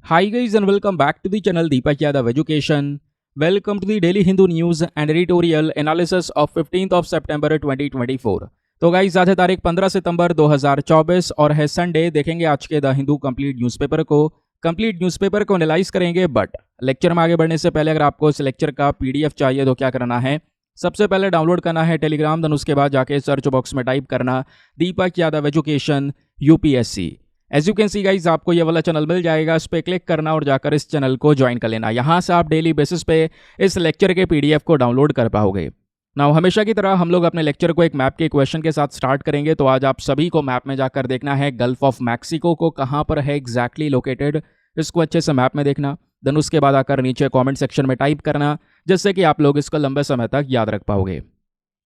Hi guys and welcome back to the channel Deepak Yadav Education. Welcome to the Daily Hindu News and Editorial Analysis of 15th of September 2024. तो guys आज है तारीख 15 सितंबर 2024 और है Sunday. देखेंगे आज के द हिंदू कंप्लीट न्यूज़पेपर को एनालाइज करेंगे। बट लेक्चर में आगे बढ़ने से पहले अगर आपको इस लेक्चर का पीडीएफ चाहिए तो क्या करना है, सबसे पहले डाउनलोड करना है टेलीग्राम, देन उसके बाद जाके सर्च बॉक्स में टाइप करना Deepak Yadav education UPSC. As you can see guys आपको ये वाला चैनल मिल जाएगा, इस पर क्लिक करना और जाकर इस चैनल को ज्वाइन कर लेना। यहाँ से आप डेली बेसिस पे इस लेक्चर के पीडीएफ को डाउनलोड कर पाओगे। नाउ हमेशा की तरह हम लोग अपने लेक्चर को एक मैप के क्वेश्चन के साथ स्टार्ट करेंगे। तो आज आप सभी को मैप में जाकर देखना है गल्फ ऑफ मैक्सिको को कहाँ पर है एग्जैक्टली लोकेटेड, इसको अच्छे से मैप में देखना। देन उसके बाद आकर नीचे कमेंट सेक्शन में टाइप करना, जिससे कि आप लोग इसको लंबे समय तक याद रख पाओगे।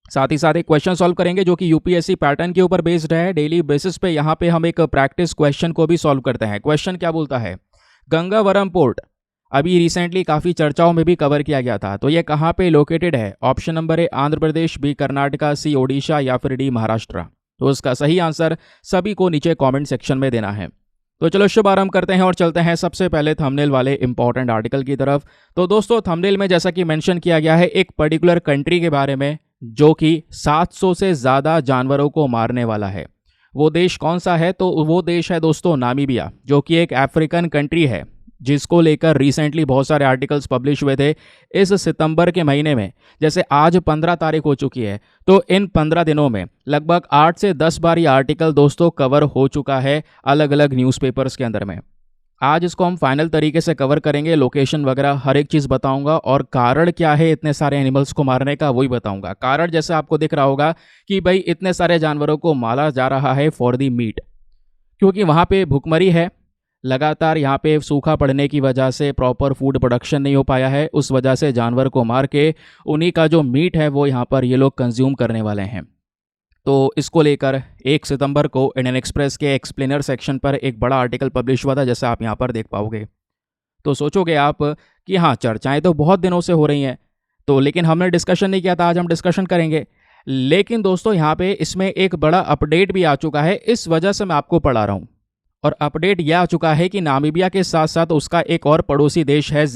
साथ ही साथ एक क्वेश्चन सॉल्व करेंगे जो कि यूपीएससी पैटर्न के ऊपर बेस्ड है। डेली बेसिस पे यहाँ पे हम एक प्रैक्टिस क्वेश्चन को भी सॉल्व करते हैं। क्वेश्चन क्या बोलता है, गंगावरम पोर्ट अभी रिसेंटली काफ़ी चर्चाओं में भी कवर किया गया था, तो ये कहाँ पे लोकेटेड है? Option number A Andhra Pradesh, B Karnataka, C Odisha या फिर डी महाराष्ट्र। तो उसका सही आंसर सभी को नीचे कमेंट सेक्शन में देना है। तो चलो शुभ आरंभ करते हैं और चलते हैं सबसे पहले थंबनेल वाले इंपॉर्टेंट आर्टिकल की तरफ। तो दोस्तों थंबनेल में जैसा कि मेंशन किया गया है एक पर्टिकुलर कंट्री के बारे में जो कि 700 से ज़्यादा जानवरों को मारने वाला है। वो देश कौन सा है? तो वो देश है दोस्तों नामीबिया, जो कि एक अफ्रीकन कंट्री है, जिसको लेकर रिसेंटली बहुत सारे आर्टिकल्स पब्लिश हुए थे इस सितंबर के महीने में। जैसे आज 15 तारीख हो चुकी है, तो इन 15 दिनों में लगभग 8 से 10 बार ये आर्टिकल दोस्तों कवर हो चुका है अलग अलग न्यूज़पेपर्स के अंदर में। आज इसको हम फाइनल तरीके से कवर करेंगे, लोकेशन वगैरह हर एक चीज़ बताऊंगा और कारण क्या है इतने सारे एनिमल्स को मारने का वही बताऊंगा। कारण जैसे आपको दिख रहा होगा कि भाई इतने सारे जानवरों को मारा जा रहा है फॉर दी मीट, क्योंकि वहाँ पे भुखमरी है, लगातार यहाँ पे सूखा पड़ने की वजह से प्रॉपर फूड प्रोडक्शन नहीं हो पाया है। उस वजह से जानवर को मार के उन्हीं का जो मीट है वो यहाँ पर ये लोग कंज्यूम करने वाले हैं। तो इसको लेकर 1 सितंबर को इंडियन एक्सप्रेस के एक्सप्लेनर सेक्शन पर एक बड़ा आर्टिकल पब्लिश हुआ था, जैसा आप यहाँ पर देख पाओगे। तो सोचोगे आप कि हाँ चर्चाएं तो बहुत दिनों से हो रही हैं, तो लेकिन हमने डिस्कशन नहीं किया था, आज हम डिस्कशन करेंगे। लेकिन दोस्तों यहाँ पे इसमें एक बड़ा अपडेट भी आ चुका है, इस वजह से मैं आपको पढ़ा रहा हूँ। और अपडेट यह आ चुका है कि नामीबिया के साथ साथ उसका एक और पड़ोसी देश है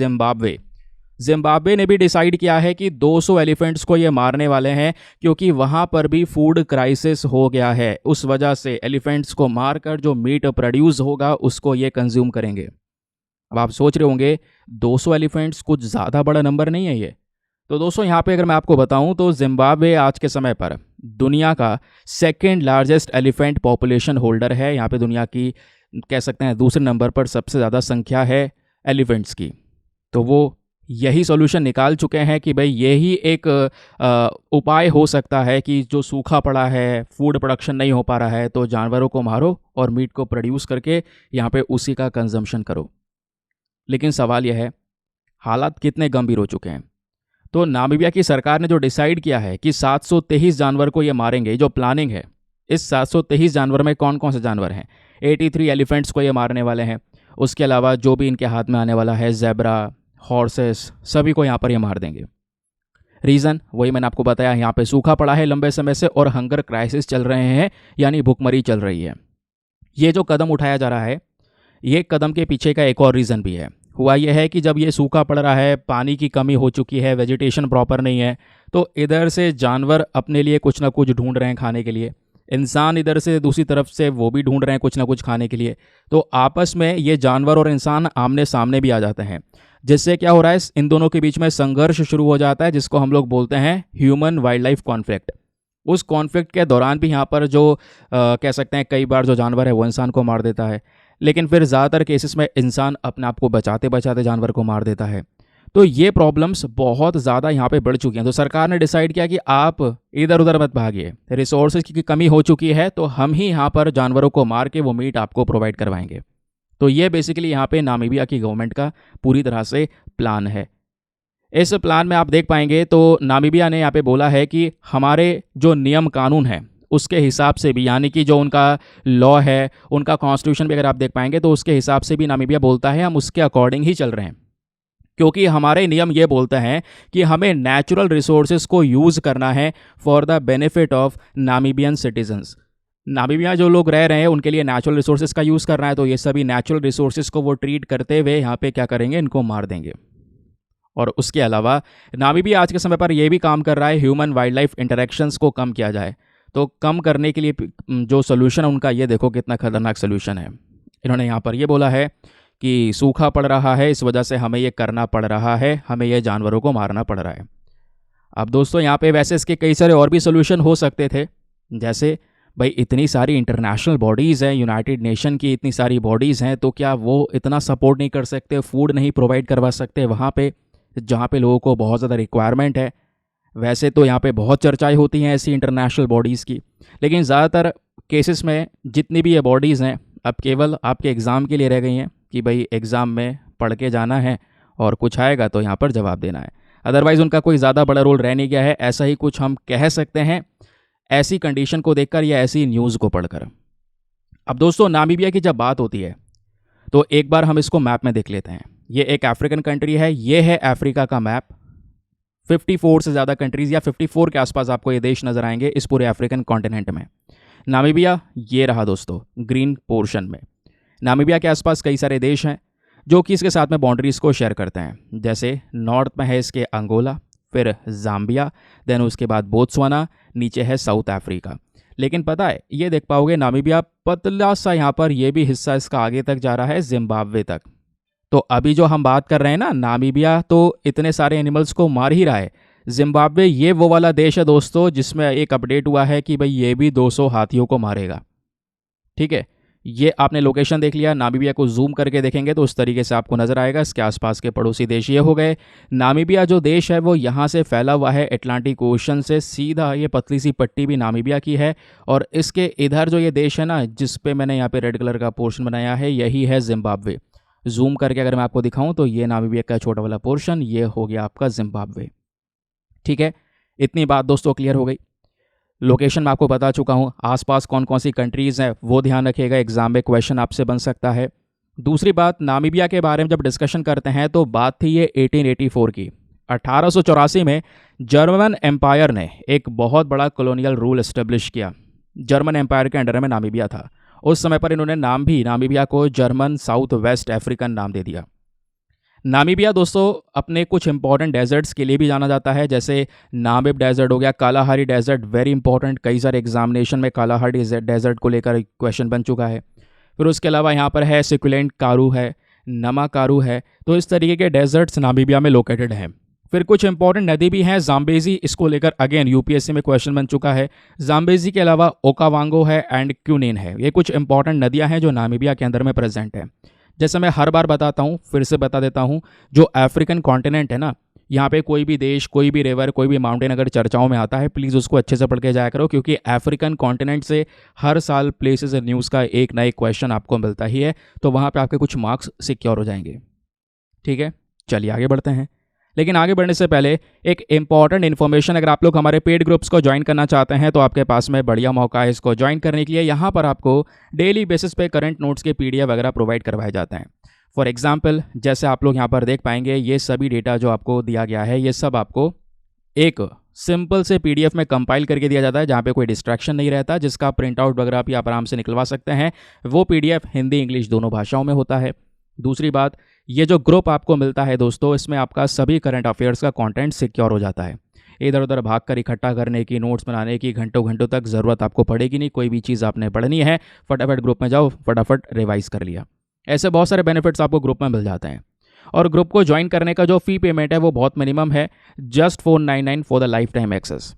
जिम्बाब्वे ने भी डिसाइड किया है कि 200 एलिफेंट्स को ये मारने वाले हैं, क्योंकि वहाँ पर भी फूड क्राइसिस हो गया है। उस वजह से एलिफेंट्स को मारकर जो मीट प्रोड्यूस होगा उसको ये कंज्यूम करेंगे। अब आप सोच रहे होंगे 200 एलिफेंट्स कुछ ज़्यादा बड़ा नंबर नहीं है ये। तो दोस्तों यहाँ पे अगर मैं आपको बताऊँ तो जिम्बाब्वे आज के समय पर दुनिया का second largest elephant population holder है। यहाँ पे दुनिया की कह सकते हैं दूसरे नंबर पर सबसे ज़्यादा संख्या है एलिफेंट्स की। तो वो यही सॉल्यूशन निकाल चुके हैं कि भाई यही एक उपाय हो सकता है कि जो सूखा पड़ा है, फूड प्रोडक्शन नहीं हो पा रहा है, तो जानवरों को मारो और मीट को प्रोड्यूस करके यहाँ पे उसी का कंजम्पशन करो। लेकिन सवाल यह है हालात कितने गंभीर हो चुके हैं। तो नामीबिया की सरकार ने जो डिसाइड किया है कि 723 जानवर को ये मारेंगे, जो प्लानिंग है, इस 723 जानवर में कौन कौन से जानवर हैं? 83 एलिफेंट्स को ये मारने वाले हैं। उसके अलावा जो भी इनके हाथ में आने वाला है, ज़ेब्रा, हॉर्सेस, सभी को यहाँ पर ये मार देंगे। रीज़न वही मैंने आपको बताया, यहाँ पे सूखा पड़ा है लंबे समय से और हंगर क्राइसिस चल रहे हैं, यानी भुखमरी चल रही है। ये जो कदम उठाया जा रहा है, ये कदम के पीछे का एक और रीज़न भी है। हुआ यह है कि जब ये सूखा पड़ रहा है, पानी की कमी हो चुकी है, वेजिटेशन प्रॉपर नहीं है, तो इधर से जानवर अपने लिए कुछ ना कुछ ढूंढ रहे हैं खाने के लिए, इंसान इधर से दूसरी तरफ से वो भी ढूंढ रहे हैं कुछ ना कुछ खाने के लिए। तो आपस में ये जानवर और इंसान आमने सामने भी आ जाते हैं, जिससे क्या हो रहा है, इन दोनों के बीच में संघर्ष शुरू हो जाता है, जिसको हम लोग बोलते हैं ह्यूमन वाइल्ड लाइफ कॉन्फ्लिक्ट। उस कॉन्फ्लिक्ट के दौरान भी यहाँ पर जो कह सकते हैं कई बार जो जानवर है वो इंसान को मार देता है, लेकिन फिर ज़्यादातर केसेस में इंसान अपने आप को बचाते बचाते जानवर को मार देता है। तो ये प्रॉब्लम्स बहुत ज़्यादा यहाँ पे बढ़ चुकी हैं। तो सरकार ने डिसाइड किया कि आप इधर उधर मत भागिए, रिसोर्सेज की कमी हो चुकी है, तो हम ही यहाँ पर जानवरों को मार के वो मीट आपको प्रोवाइड करवाएंगे। तो ये बेसिकली यहाँ पे नामीबिया की गवर्नमेंट का पूरी तरह से प्लान है। इस प्लान में आप देख पाएंगे तो नामीबिया ने यहाँ पे बोला है कि हमारे जो नियम कानून है उसके हिसाब से भी, यानी कि जो उनका लॉ है, उनका कॉन्स्टिट्यूशन भी अगर आप देख पाएंगे तो उसके हिसाब से भी नामीबिया बोलता है हम उसके अकॉर्डिंग ही चल रहे हैं। क्योंकि हमारे नियम ये बोलते हैं कि हमें नेचुरल रिसोर्सेज को यूज़ करना है for the benefit of Namibian citizens. Namibia जो लोग रह रहे हैं उनके लिए नेचुरल रिसोर्सेज का यूज़ करना है, तो ये सभी नेचुरल रिसोर्सेज को वो ट्रीट करते हुए यहाँ पे क्या करेंगे, इनको मार देंगे। और उसके अलावा नामीबिया आज के समय पर यह भी काम कर रहा है ह्यूमन वाइल्ड लाइफ इंटरेक्शंस को कम किया जाए। तो कम करने के लिए जो सोल्यूशन है उनका, ये देखो कितना खतरनाक सोल्यूशन है। इन्होंने यहाँ पर ये बोला है कि सूखा पड़ रहा है, इस वजह से हमें ये करना पड़ रहा है, हमें ये जानवरों को मारना पड़ रहा है। अब दोस्तों यहाँ पे वैसे इसके कई सारे और भी सोल्यूशन हो सकते थे, जैसे भाई इतनी सारी इंटरनेशनल बॉडीज़ हैं, यूनाइटेड नेशन की इतनी सारी बॉडीज़ हैं, तो क्या वो इतना सपोर्ट नहीं कर सकते, फूड नहीं प्रोवाइड करवा सकते वहाँ पे जहाँ पे लोगों को बहुत ज़्यादा रिक्वायरमेंट है। वैसे तो यहाँ पे बहुत चर्चाएं होती हैं ऐसी इंटरनेशनल बॉडीज़ की, लेकिन ज़्यादातर केसेस में जितनी भी ये बॉडीज़ हैं अब केवल आपके एग्ज़ाम के लिए रह गई हैं कि भाई एग्ज़ाम में पढ़ के जाना है और कुछ आएगा तो यहाँ पर जवाब देना है। अदरवाइज़ उनका कोई ज़्यादा बड़ा रोल रह नहीं गया है, ऐसा ही कुछ हम कह सकते हैं ऐसी कंडीशन को देखकर या ऐसी न्यूज़ को पढ़कर। अब दोस्तों नामीबिया की जब बात होती है तो एक बार हम इसको मैप में देख लेते हैं। ये एक अफ्रीकन कंट्री है, ये है अफ्रीका का मैप। 54 से ज़्यादा कंट्रीज़ या 54 के आसपास आपको ये देश नज़र आएंगे इस पूरे अफ्रीकन कॉन्टिनेंट में। नामीबिया ये रहा दोस्तों ग्रीन पोर्शन में। नामीबिया के आसपास कई सारे देश हैं जो कि इसके साथ में बाउंड्रीज़ को शेयर करते हैं, जैसे नॉर्थ में है इसके अंगोला, फिर जाम्बिया, देन उसके बाद बोत्सवाना, नीचे है साउथ अफ्रीका। लेकिन पता है ये देख पाओगे नामीबिया पतला सा यहाँ पर ये भी हिस्सा इसका आगे तक जा रहा है जिम्बाब्वे तक। तो अभी जो हम बात कर रहे हैं ना, नामीबिया तो इतने सारे एनिमल्स को मार ही रहा है। जिम्बाब्वे ये वो वाला देश है दोस्तों जिसमें एक अपडेट हुआ है कि भाई ये भी 200 हाथियों को मारेगा। ठीक है, ये आपने लोकेशन देख लिया। नामीबिया को जूम करके देखेंगे तो उस तरीके से आपको नज़र आएगा। इसके आसपास के पड़ोसी देश ये हो गए। नामीबिया जो देश है वो यहाँ से फैला हुआ है अटलांटिक ओशन से सीधा, ये पतली सी पट्टी भी नामीबिया की है। और इसके इधर जो ये देश है ना, जिस पे मैंने यहाँ पे रेड कलर का पोर्शन बनाया है, यही है जिम्बाब्वे। जूम करके अगर मैं आपको दिखाऊं तो ये नामीबिया का छोटा वाला पोर्शन, ये हो गया आपका जिम्बाब्वे। ठीक है, इतनी बात दोस्तों क्लियर हो गई। लोकेशन मैं आपको बता चुका हूँ, आसपास कौन कौन सी कंट्रीज़ हैं वो ध्यान रखिएगा, एग्जाम में क्वेश्चन आपसे बन सकता है। दूसरी बात, नामीबिया के बारे में जब डिस्कशन करते हैं तो बात थी ये 1884 की। 1884 में जर्मन एम्पायर ने एक बहुत बड़ा कॉलोनियल रूल इस्टेब्लिश किया। जर्मन एम्पायर के अंडर में नामीबिया था। उस समय पर इन्होंने नाम भी नामीबिया को जर्मन साउथ वेस्ट अफ्रीकन नाम दे दिया। नामीबिया दोस्तों अपने कुछ इंपॉर्टेंट डेजर्ट्स के लिए भी जाना जाता है, जैसे नामिब डेजर्ट हो गया, कालाहारी डेजर्ट वेरी इंपॉर्टेंट, कई सारे एग्जामिनेशन में कालाहारी डेजर्ट को लेकर क्वेश्चन बन चुका है। फिर उसके अलावा यहाँ पर है सिकुलेंट कारू है, नमा कारू है। तो इस तरीके के डेजर्ट्स नामीबिया में लोकेटेड हैं। फिर कुछ इंपॉर्टेंट नदी भी हैं, जाम्बेजी, इसको लेकर अगेन यूपीएससी में क्वेश्चन बन चुका है। जाम्बेजी के अलावा ओकावांगो है एंड क्यूनिन है। ये कुछ इंपॉर्टेंट नदियां हैं जो नामीबिया के अंदर में प्रेजेंट है। जैसे मैं हर बार बताता हूँ, फिर से बता देता हूँ, जो अफ्रीकन कॉन्टिनेंट है ना, यहाँ पे कोई भी देश, कोई भी रिवर, कोई भी माउंटेन अगर चर्चाओं में आता है, प्लीज़ उसको अच्छे से पढ़ के जाया करो, क्योंकि अफ्रीकन कॉन्टिनेंट से हर साल प्लेसेस न्यूज़ का एक ना एक क्वेश्चन आपको मिलता ही है। तो वहाँ पे आपके कुछ मार्क्स सिक्योर हो जाएंगे। ठीक है, चलिए आगे बढ़ते हैं। लेकिन आगे बढ़ने से पहले एक इंपॉर्टेंट इन्फॉर्मेशन, अगर आप लोग हमारे पेड ग्रुप्स को ज्वाइन करना चाहते हैं तो आपके पास में बढ़िया मौका है इसको ज्वाइन करने के लिए। यहाँ पर आपको डेली बेसिस पे करंट नोट्स के PDF वगैरह प्रोवाइड करवाए जाते हैं। फॉर एग्जाम्पल, जैसे आप लोग यहाँ पर देख पाएंगे, ये सभी डेटा जो आपको दिया गया है, ये सब आपको एक सिंपल से PDF में कंपाइल करके दिया जाता है, जहाँ पे कोई डिस्ट्रैक्शन नहीं रहता, जिसका प्रिंट आउट वगैरह आप आराम से निकलवा सकते हैं। वो PDF हिंदी इंग्लिश दोनों भाषाओं में होता है। दूसरी बात, ये जो ग्रुप आपको मिलता है दोस्तों, इसमें आपका सभी करंट अफेयर्स का कंटेंट सिक्योर हो जाता है। इधर उधर भाग कर इकट्ठा करने की, नोट्स बनाने की घंटों घंटों तक ज़रूरत आपको पड़ेगी नहीं। कोई भी चीज़ आपने पढ़नी है, फटाफट ग्रुप में जाओ, फटाफट रिवाइज कर लिया। ऐसे बहुत सारे बेनिफिट्स आपको ग्रुप में मिल जाते हैं। और ग्रुप को ज्वाइन करने का जो फ़ी पेमेंट है वो बहुत मिनिमम है, just 499 for the life time access.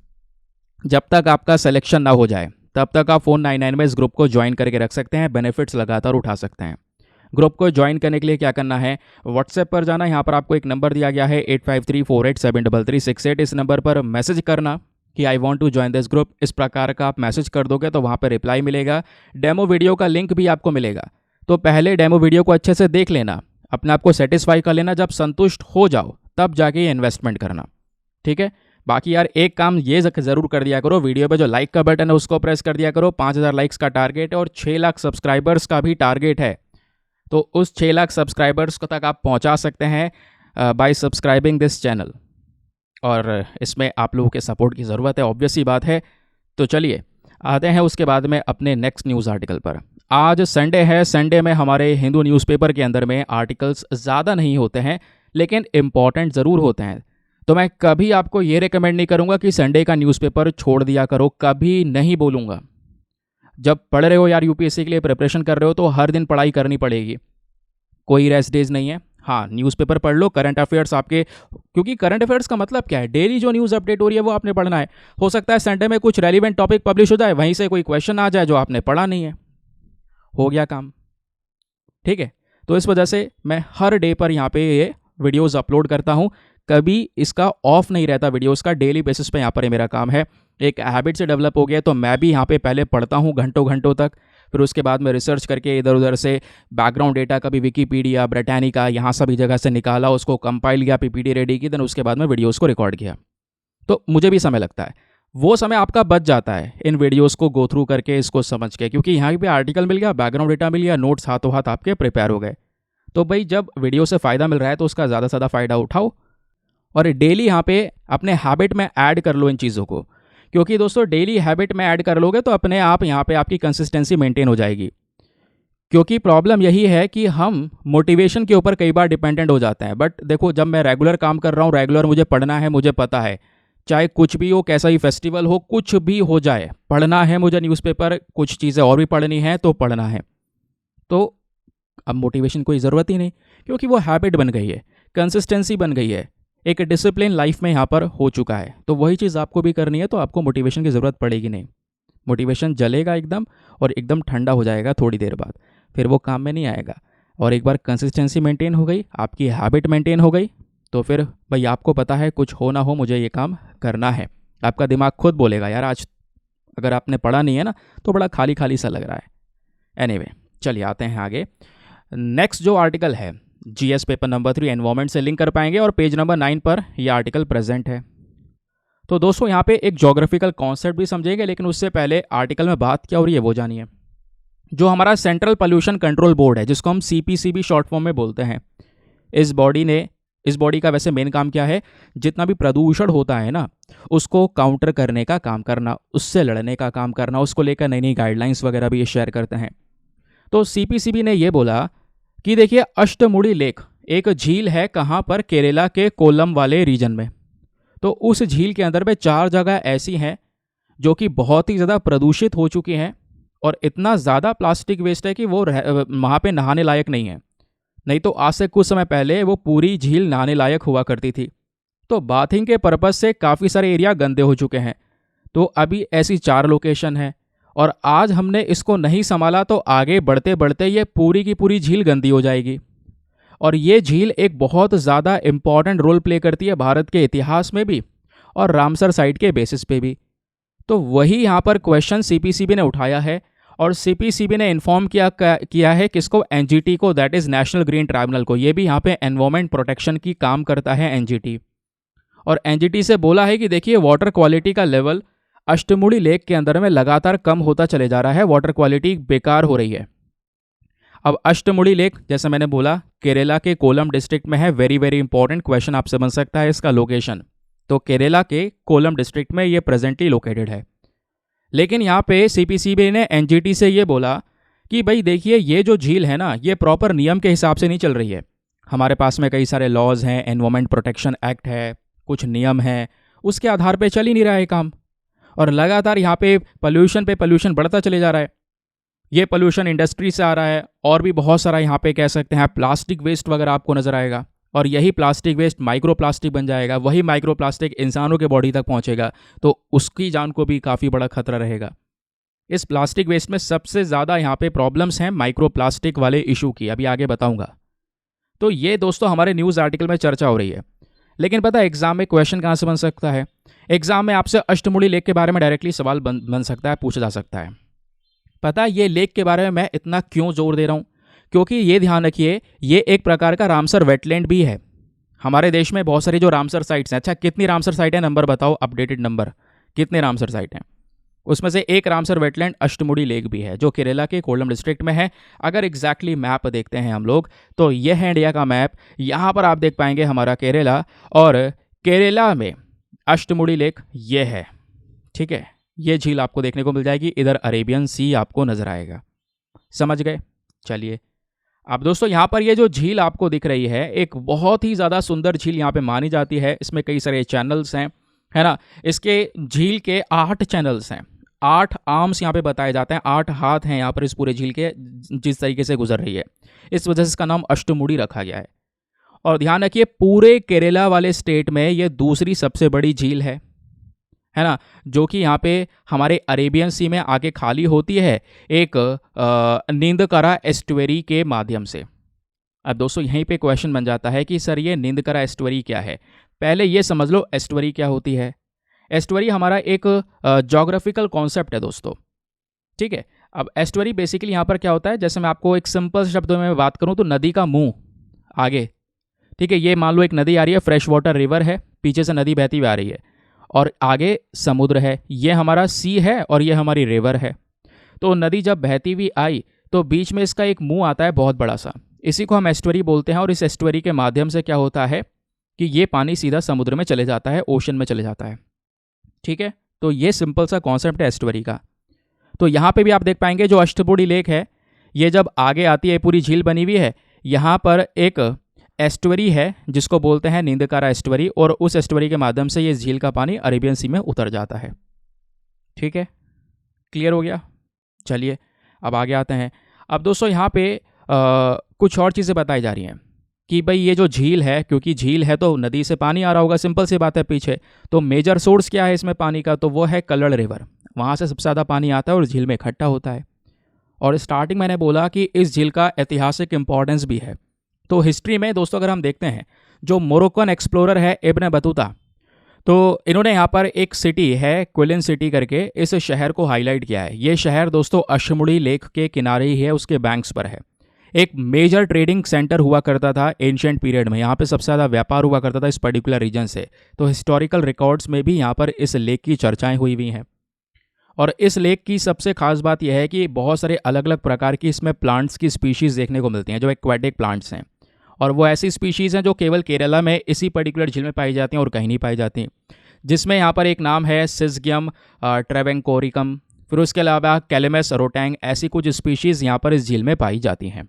जब तक आपका सिलेक्शन ना हो जाए तब तक आप 499 में इस ग्रुप को ज्वाइन करके रख सकते हैं, बेनिफिट्स लगातार उठा सकते हैं। ग्रुप को ज्वाइन करने के लिए क्या करना है, व्हाट्सएप पर जाना, यहाँ पर आपको एक नंबर दिया गया है 8534873368। इस नंबर पर मैसेज करना कि I want to join this group. इस प्रकार का आप मैसेज कर दोगे तो वहाँ पर रिप्लाई मिलेगा, डेमो वीडियो का लिंक भी आपको मिलेगा। तो पहले डेमो वीडियो को अच्छे से देख लेना, अपने आप को सेटिस्फाई कर लेना, जब संतुष्ट हो जाओ तब जाके ये इन्वेस्टमेंट करना। ठीक है, बाकी यार एक काम ये ज़रूर कर दिया करो, वीडियो पे जो लाइक का बटन है उसको प्रेस कर दिया करो। 5000 लाइक्स का टारगेट है और 6 लाख सब्सक्राइबर्स का भी टारगेट है। तो उस 6 लाख सब्सक्राइबर्स तक आप पहुंचा सकते हैं बाय सब्सक्राइबिंग दिस चैनल। और इसमें आप लोगों के सपोर्ट की ज़रूरत है, ऑब्वियस ही बात है। तो चलिए आते हैं उसके बाद में अपने नेक्स्ट न्यूज़ आर्टिकल पर। आज संडे है, संडे में हमारे हिंदू न्यूज़पेपर के अंदर में आर्टिकल्स ज़्यादा नहीं होते हैं, लेकिन इम्पॉर्टेंट ज़रूर होते हैं। तो मैं कभी आपको ये रिकमेंड नहीं करूँगा कि संडे का न्यूज़पेपर छोड़ दिया करो, कभी नहीं बोलूँगा। जब पढ़ रहे हो यार, यूपीएससी के लिए प्रिपरेशन कर रहे हो, तो हर दिन पढ़ाई करनी पड़ेगी, कोई रेस्ट डेज नहीं है। हाँ, न्यूज़पेपर पढ़ लो, करंट अफेयर्स आपके, क्योंकि करंट अफेयर्स का मतलब क्या है, डेली जो न्यूज़ अपडेट हो रही है वो आपने पढ़ना है। हो सकता है संडे में कुछ रेलिवेंट टॉपिक पब्लिश हो जाए, वहीं से कोई क्वेश्चन आ जाए जो आपने पढ़ा नहीं है, हो गया काम। ठीक है, तो इस वजह से मैं हर डे पर यहाँ पे ये वीडियोस अपलोड करता हूँ, कभी इसका ऑफ नहीं रहता वीडियोस का, डेली बेसिस पे यहाँ पर ये मेरा काम है। एक हैबिट से डेवलप हो गया, तो मैं भी यहाँ पे पहले पढ़ता हूँ घंटों घंटों तक, फिर उसके बाद में रिसर्च करके इधर उधर से बैकग्राउंड डेटा, कभी विकीपीडिया, ब्रिटानिका, यहाँ सभी जगह से निकाला, उसको कंपाइल किया, पीपीटी रेडी की, देन उसके बाद में वीडियोज़ को रिकॉर्ड किया। तो मुझे भी समय लगता है, वो समय आपका बच जाता है इन वीडियोस को गो थ्रू करके, इसको समझ के, क्योंकि यहाँ पे आर्टिकल मिल गया, बैकग्राउंड डेटा मिल गया, नोट्स हाथों हाथ आपके प्रिपेयर हो गए। तो भाई जब वीडियो से फ़ायदा मिल रहा है तो उसका ज़्यादा से ज़्यादा फ़ायदा उठाओ, और डेली यहाँ पे अपने हैबिट में ऐड कर लो इन चीज़ों को, क्योंकि दोस्तों डेली हैबिट में ऐड कर लोगे तो अपने आप यहाँ पे आपकी कंसिस्टेंसी मेंटेन हो जाएगी। क्योंकि प्रॉब्लम यही है कि हम मोटिवेशन के ऊपर कई बार डिपेंडेंट हो जाते हैं। बट देखो, जब मैं रेगुलर काम कर रहा हूँ, रेगुलर मुझे पढ़ना है, मुझे पता है, चाहे कुछ भी हो, कैसा ही फेस्टिवल हो, कुछ भी हो जाए, पढ़ना है मुझे न्यूज़पेपर, कुछ चीज़ें और भी पढ़नी है तो पढ़ना है। तो अब मोटिवेशन कोई ज़रूरत ही नहीं, क्योंकि वो हैबिट बन गई है, कंसिस्टेंसी बन गई है, एक डिसिप्लिन लाइफ में यहाँ पर हो चुका है। तो वही चीज़ आपको भी करनी है, तो आपको मोटिवेशन की ज़रूरत पड़ेगी नहीं। मोटिवेशन जलेगा एकदम, और एकदम ठंडा हो जाएगा थोड़ी देर बाद, फिर वो काम में नहीं आएगा। और एक बार कंसिस्टेंसी मेंटेन हो गई, आपकी हैबिट मेंटेन हो गई, तो फिर भाई आपको पता है कुछ हो ना हो मुझे ये काम करना है। आपका दिमाग खुद बोलेगा यार, आज अगर आपने पढ़ा नहीं है ना तो बड़ा खाली खाली सा लग रहा है। एनीवे, चलिए आते हैं आगे। नेक्स्ट जो आर्टिकल है, जीएस पेपर नंबर 3 एनवायरमेंट से लिंक कर पाएंगे, और पेज नंबर 9 पर यह आर्टिकल प्रेजेंट है। तो दोस्तों यहाँ पे एक ज्योग्राफिकल कॉन्सेप्ट भी समझेंगे, लेकिन उससे पहले आर्टिकल में बात क्या हो रही है वो जानिए। जो हमारा सेंट्रल पोल्यूशन कंट्रोल बोर्ड है, जिसको हम सीपीसीबी शॉर्ट फॉर्म में बोलते हैं, इस बॉडी का वैसे मेन काम क्या है, जितना भी प्रदूषण होता है ना उसको काउंटर करने का काम करना, उससे लड़ने का काम करना, उसको लेकर नई नई गाइडलाइंस वगैरह भी ये शेयर करते हैं। तो सीपीसीबी ने ये बोला कि देखिए, अष्टमुड़ी लेक एक झील है, कहाँ पर, केरला के कोल्लम वाले रीजन में। तो उस झील के अंदर में 4 जगह ऐसी हैं जो कि बहुत ही ज़्यादा प्रदूषित हो चुकी हैं, और इतना ज़्यादा प्लास्टिक वेस्ट है कि वो वहाँ पे नहाने लायक नहीं है। नहीं तो आज से कुछ समय पहले वो पूरी झील नहाने लायक हुआ करती थी। तो बाथिंग के पर्पज़ से काफ़ी सारे एरिया गंदे हो चुके हैं। तो अभी ऐसी 4 लोकेशन है, और आज हमने इसको नहीं संभाला तो आगे बढ़ते बढ़ते ये पूरी की पूरी झील गंदी हो जाएगी। और ये झील एक बहुत ज़्यादा इम्पॉर्टेंट रोल प्ले करती है भारत के इतिहास में भी, और रामसर साइट के बेसिस पे भी। तो वही यहाँ पर क्वेश्चन सीपीसीबी ने उठाया है, और सीपीसीबी ने इन्फॉर्म किया है किसको, एनजीटी को, that is national green tribunal को। ये भी यहाँ पे एनवायरमेंट प्रोटेक्शन की काम करता है एनजीटी। और एनजीटी से बोला है कि देखिए, वाटर क्वालिटी का लेवल अष्टमुड़ी लेक के अंदर में लगातार कम होता चले जा रहा है, वाटर क्वालिटी बेकार हो रही है। अब अष्टमुड़ी लेक, जैसे मैंने बोला, केरला के कोल्लम डिस्ट्रिक्ट में है। वेरी वेरी इंपॉर्टेंट क्वेश्चन आपसे बन सकता है इसका लोकेशन। तो केरला के कोल्लम डिस्ट्रिक्ट में ये प्रेजेंटली लोकेटेड है। लेकिन यहाँ पे सीपीसीबी ने एनजीटी से ये बोला कि भाई देखिए, ये जो झील है ना, ये प्रॉपर नियम के हिसाब से नहीं चल रही है। हमारे पास में कई सारे लॉज हैं, एनवायरमेंट प्रोटेक्शन एक्ट है, कुछ नियम हैं, उसके आधार पे चल ही नहीं रहा है काम। और लगातार यहाँ पे पोल्यूशन बढ़ता चले जा रहा है। ये पोल्यूशन इंडस्ट्री से आ रहा है, और भी बहुत सारा यहाँ पे कह सकते हैं प्लास्टिक वेस्ट वगैरह आपको नज़र आएगा, और यही प्लास्टिक वेस्ट माइक्रो प्लास्टिक बन जाएगा। वही माइक्रो प्लास्टिक इंसानों के बॉडी तक पहुँचेगा, तो उसकी जान को भी काफ़ी बड़ा खतरा रहेगा। इस प्लास्टिक वेस्ट में सबसे ज़्यादा यहाँ पे प्रॉब्लम्स हैं माइक्रो प्लास्टिक वाले इशू की, अभी आगे बताऊँगा। तो ये दोस्तों हमारे न्यूज़ आर्टिकल में चर्चा हो रही है। लेकिन पता है एग्जाम में क्वेश्चन कहाँ से बन सकता है? एग्जाम में आपसे अष्टमुड़ी लेक के बारे में डायरेक्टली सवाल बन सकता है, पूछा जा सकता है। पता है ये लेक के बारे में मैं इतना क्यों जोर दे रहा हूँ? क्योंकि ये ध्यान रखिए, ये एक प्रकार का रामसर वेटलैंड भी है। हमारे देश में बहुत सारी जो रामसर साइट्स हैं, अच्छा कितनी रामसर साइट है, नंबर बताओ, अपडेटेड नंबर, कितने रामसर साइट हैं? उसमें से एक रामसर वेटलैंड अष्टमुड़ी लेक भी है, जो केरला के कोल्लम डिस्ट्रिक्ट में है। अगर एग्जैक्टली मैप देखते हैं हम लोग, तो यह है इंडिया का मैप। यहाँ पर आप देख पाएंगे हमारा केरला, और केरला में अष्टमुड़ी लेक ये है। ठीक है, ये झील आपको देखने को मिल जाएगी, इधर अरेबियन सी आपको नज़र आएगा। समझ गए? चलिए, अब दोस्तों यहाँ पर ये जो झील आपको दिख रही है, एक बहुत ही ज़्यादा सुंदर झील यहाँ पे मानी जाती है। इसमें कई सारे चैनल्स हैं, है ना। इसके झील के 8 चैनल्स हैं, 8 आर्म्स यहाँ पे बताए जाते हैं, 8 हाथ हैं यहाँ पर इस पूरे झील के, जिस तरीके से गुजर रही है। इस वजह से इसका नाम अष्टमुड़ी रखा गया है। और ध्यान रखिए, पूरे केरला वाले स्टेट में ये दूसरी सबसे बड़ी झील है ना, जो कि यहाँ पे हमारे अरेबियन सी में आके खाली होती है एक नींदकरा एस्टुअरी के माध्यम से। अब दोस्तों यहीं पे क्वेश्चन बन जाता है कि सर ये नींदकरा एस्टुअरी क्या है। पहले ये समझ लो एस्टुअरी क्या होती है। एस्टुअरी हमारा एक ज्योग्राफिकल कॉन्सेप्ट है दोस्तों, ठीक है। अब एस्टुअरी बेसिकली यहाँ पर क्या होता है, जैसे मैं आपको एक सिंपल शब्दों में बात करूँ तो नदी का मुंह आगे, ठीक है। ये मान लो एक नदी आ रही है, फ्रेश वाटर रिवर है, पीछे से नदी बहती हुई आ रही है और आगे समुद्र है। ये हमारा सी है और ये हमारी रिवर है। तो नदी जब बहती हुई आई तो बीच में इसका एक मुंह आता है बहुत बड़ा सा, इसी को हम एस्टुअरी बोलते हैं। और इस एस्टुअरी के माध्यम से क्या होता है कि ये पानी सीधा समुद्र में चले जाता है, ओशन में चले जाता है, ठीक है। तो ये सिंपल सा कॉन्सेप्ट है एस्टुअरी का। तो यहाँ पे भी आप देख पाएंगे जो अष्टमुड़ी लेक है, ये जब आगे आती है, पूरी झील बनी हुई है, यहाँ पर एक एस्टुअरी है जिसको बोलते हैं नींदकारा एस्टुअरी, और उस एस्टुअरी के माध्यम से ये झील का पानी अरेबियन सी में उतर जाता है, ठीक है। क्लियर हो गया? चलिए अब आगे आते हैं। अब दोस्तों यहाँ पे कुछ और चीज़ें बताई जा रही हैं कि भाई ये जो झील है, क्योंकि झील है तो नदी से पानी आ रहा होगा, सिंपल सी बात है पीछे। तो मेजर सोर्स क्या है इसमें पानी का, तो वो है कल्लड़ रिवर। वहाँ से सबसे ज़्यादा पानी आता है और झील में इकट्ठा होता है। और स्टार्टिंग मैंने बोला कि इस झील का ऐतिहासिक इंपॉर्टेंस भी है। तो हिस्ट्री में दोस्तों अगर हम देखते हैं, जो मोरक्कन एक्सप्लोरर है इब्न बतूता, तो इन्होंने यहाँ पर एक सिटी है क्विलिन सिटी करके, इस शहर को हाईलाइट किया है। ये शहर दोस्तों अष्टमुड़ी लेक के किनारे ही है, उसके बैंक्स पर है। एक मेजर ट्रेडिंग सेंटर हुआ करता था एंशिएंट पीरियड में, यहाँ पे सबसे ज़्यादा व्यापार हुआ करता था इस पर्टिकुलर रीजन से। तो हिस्टोरिकल रिकॉर्ड्स में भी यहाँ पर इस लेक की चर्चाएँ हुई हैं। और इस लेक की सबसे खास बात यह है कि बहुत सारे अलग अलग प्रकार की इसमें प्लांट्स की स्पीशीज़ देखने को मिलती हैं, जो एक्वेटिक प्लांट्स हैं। और वो ऐसी स्पीशीज़ हैं जो केवल केरला में इसी पर्टिकुलर झील में पाई जाती हैं और कहीं नहीं पाई जाती, जिसमें यहाँ पर एक नाम है सिसगियम ट्रेवेंकोरिकम, फिर उसके अलावा कैलेमस रोटैंग, ऐसी कुछ स्पीशीज़ यहाँ पर इस झील में पाई जाती हैं,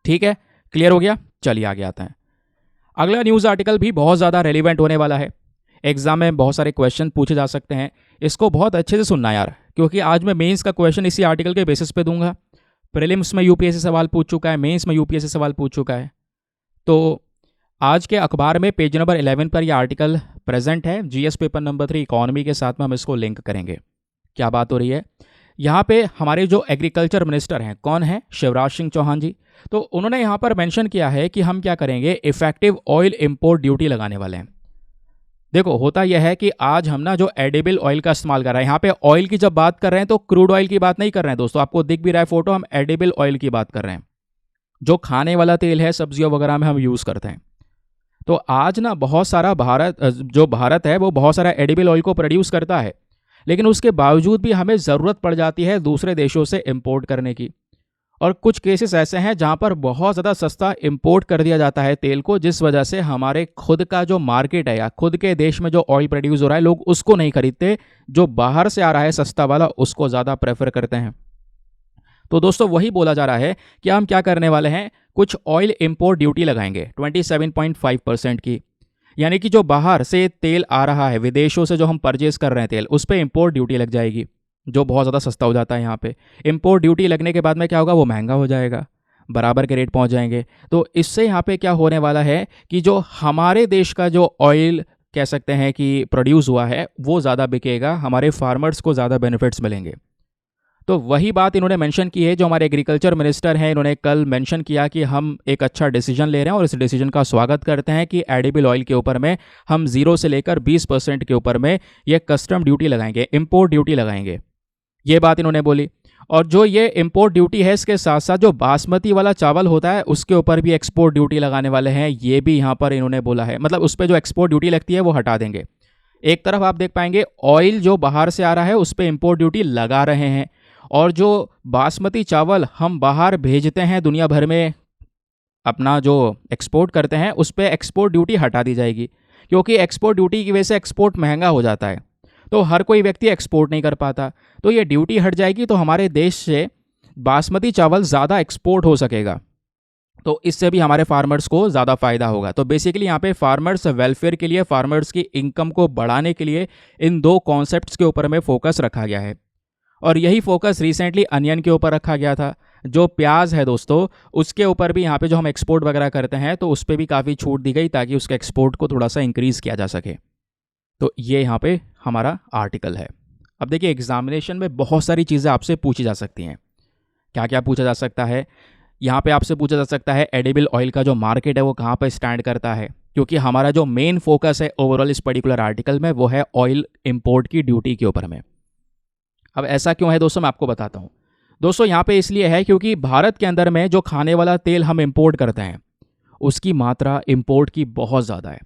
ठीक है। क्लियर हो गया? चलिए आगे आते हैं। अगला न्यूज़ आर्टिकल भी बहुत ज़्यादा रेलिवेंट होने वाला है, एग्जाम में बहुत सारे क्वेश्चन पूछे जा सकते हैं। इसको बहुत अच्छे से सुनना यार, क्योंकि आज मैं मेंस का क्वेश्चन इसी आर्टिकल के बेसिस पे दूंगा। प्रीलिम्स में यूपीएससी सवाल पूछ चुका है, मेंस में यूपीएससी सवाल पूछ चुका है। तो आज के अखबार में पेज नंबर 11 पर यह आर्टिकल प्रेजेंट है, जीएस पेपर नंबर 3 इकोनॉमी के साथ में हम इसको लिंक करेंगे। क्या बात हो रही है यहाँ पे, हमारे जो एग्रीकल्चर मिनिस्टर हैं, कौन है? शिवराज सिंह चौहान जी। तो उन्होंने यहाँ पर मेंशन किया है कि हम क्या करेंगे, इफेक्टिव ऑयल इंपोर्ट ड्यूटी लगाने वाले हैं। देखो होता यह है कि आज हम ना जो एडिबल ऑयल का इस्तेमाल कर रहे हैं, यहाँ पे ऑयल की जब बात कर रहे हैं तो क्रूड ऑयल की बात नहीं कर रहे हैं दोस्तों, आपको दिख भी रहा है फोटो, हम एडिबल ऑयल की बात कर रहे हैं, जो खाने वाला तेल है, सब्जियों वगैरह में हम यूज़ करते हैं। तो आज ना बहुत सारा भारत है वो बहुत सारा एडिबल ऑयल को प्रोड्यूस करता है, लेकिन उसके बावजूद भी हमें ज़रूरत पड़ जाती है दूसरे देशों से इंपोर्ट करने की। और कुछ केसेस ऐसे हैं जहां पर बहुत ज़्यादा सस्ता इंपोर्ट कर दिया जाता है तेल को, जिस वजह से हमारे खुद का जो मार्केट है या खुद के देश में जो ऑयल प्रोड्यूस हो रहा है, लोग उसको नहीं खरीदते, जो बाहर से आ रहा है सस्ता वाला उसको ज़्यादा प्रेफर करते हैं। तो दोस्तों वही बोला जा रहा है कि हम क्या करने वाले हैं, कुछ ऑयल इंपोर्ट ड्यूटी लगाएंगे 27.5% की, यानी कि जो बाहर से तेल आ रहा है, विदेशों से जो हम परचेज कर रहे हैं तेल, उस पर इंपोर्ट ड्यूटी लग जाएगी, जो बहुत ज़्यादा सस्ता हो जाता है। यहाँ पे इंपोर्ट ड्यूटी लगने के बाद में क्या होगा, वो महंगा हो जाएगा, बराबर के रेट पहुँच जाएंगे। तो इससे यहाँ पे क्या होने वाला है कि जो हमारे देश का जो ऑयल कह सकते हैं कि प्रोड्यूस हुआ है वो ज़्यादा बिकेगा, हमारे फार्मर्स को ज़्यादा बेनिफिट्स मिलेंगे। तो वही बात इन्होंने मेंशन की है, जो हमारे एग्रीकल्चर मिनिस्टर हैं, इन्होंने कल मेंशन किया कि हम एक अच्छा डिसीजन ले रहे हैं और इस डिसीजन का स्वागत करते हैं कि एडिबल ऑयल के ऊपर में हम 0 से लेकर 20% के ऊपर में ये कस्टम ड्यूटी लगाएंगे, इंपोर्ट ड्यूटी लगाएंगे, ये बात इन्होंने बोली। और जो ये इंपोर्ट ड्यूटी है, इसके साथ साथ जो बासमती वाला चावल होता है उसके ऊपर भी एक्सपोर्ट ड्यूटी लगाने वाले हैं, ये भी यहाँ पर इन्होंने बोला है। मतलब उस पर जो एक्सपोर्ट ड्यूटी लगती है वो हटा देंगे। एक तरफ आप देख पाएंगे ऑयल जो बाहर से आ रहा है उस पर इंपोर्ट ड्यूटी लगा रहे हैं, और जो बासमती चावल हम बाहर भेजते हैं दुनिया भर में, अपना जो एक्सपोर्ट करते हैं, उस पर एक्सपोर्ट ड्यूटी हटा दी जाएगी, क्योंकि एक्सपोर्ट ड्यूटी की वजह से एक्सपोर्ट महंगा हो जाता है। तो हर कोई व्यक्ति एक्सपोर्ट नहीं कर पाता। तो ये ड्यूटी हट जाएगी तो हमारे देश से बासमती चावल ज़्यादा एक्सपोर्ट हो सकेगा, तो इससे भी हमारे फार्मर्स को ज़्यादा फ़ायदा होगा। तो बेसिकली यहाँ पे फार्मर्स वेलफेयर के लिए, फार्मर्स की इनकम को बढ़ाने के लिए इन दो कॉन्सेप्ट्स के ऊपर में फोकस रखा गया है। और यही फोकस रिसेंटली अनियन के ऊपर रखा गया था। जो प्याज है दोस्तों, उसके ऊपर भी यहाँ पे जो हम एक्सपोर्ट वगैरह करते हैं तो उस पर भी काफ़ी छूट दी गई ताकि उसके एक्सपोर्ट को थोड़ा सा इंक्रीज़ किया जा सके। तो ये यहाँ पे हमारा आर्टिकल है। अब देखिए, एग्जामिनेशन में बहुत सारी चीज़ें आपसे पूछी जा सकती हैं। क्या क्या पूछा जा सकता है? यहाँ पे आपसे पूछा जा सकता है एडिबल ऑयल का जो मार्केट है वो कहाँ पर स्टैंड करता है, क्योंकि हमारा जो मेन फोकस है ओवरऑल इस पर्टिकुलर आर्टिकल में वो है ऑयल इंपोर्ट की ड्यूटी के ऊपर में। अब ऐसा क्यों है दोस्तों, मैं आपको बताता हूँ। दोस्तों यहाँ पे इसलिए है क्योंकि भारत के अंदर में जो खाने वाला तेल हम इंपोर्ट करते हैं उसकी मात्रा इंपोर्ट की बहुत ज़्यादा है।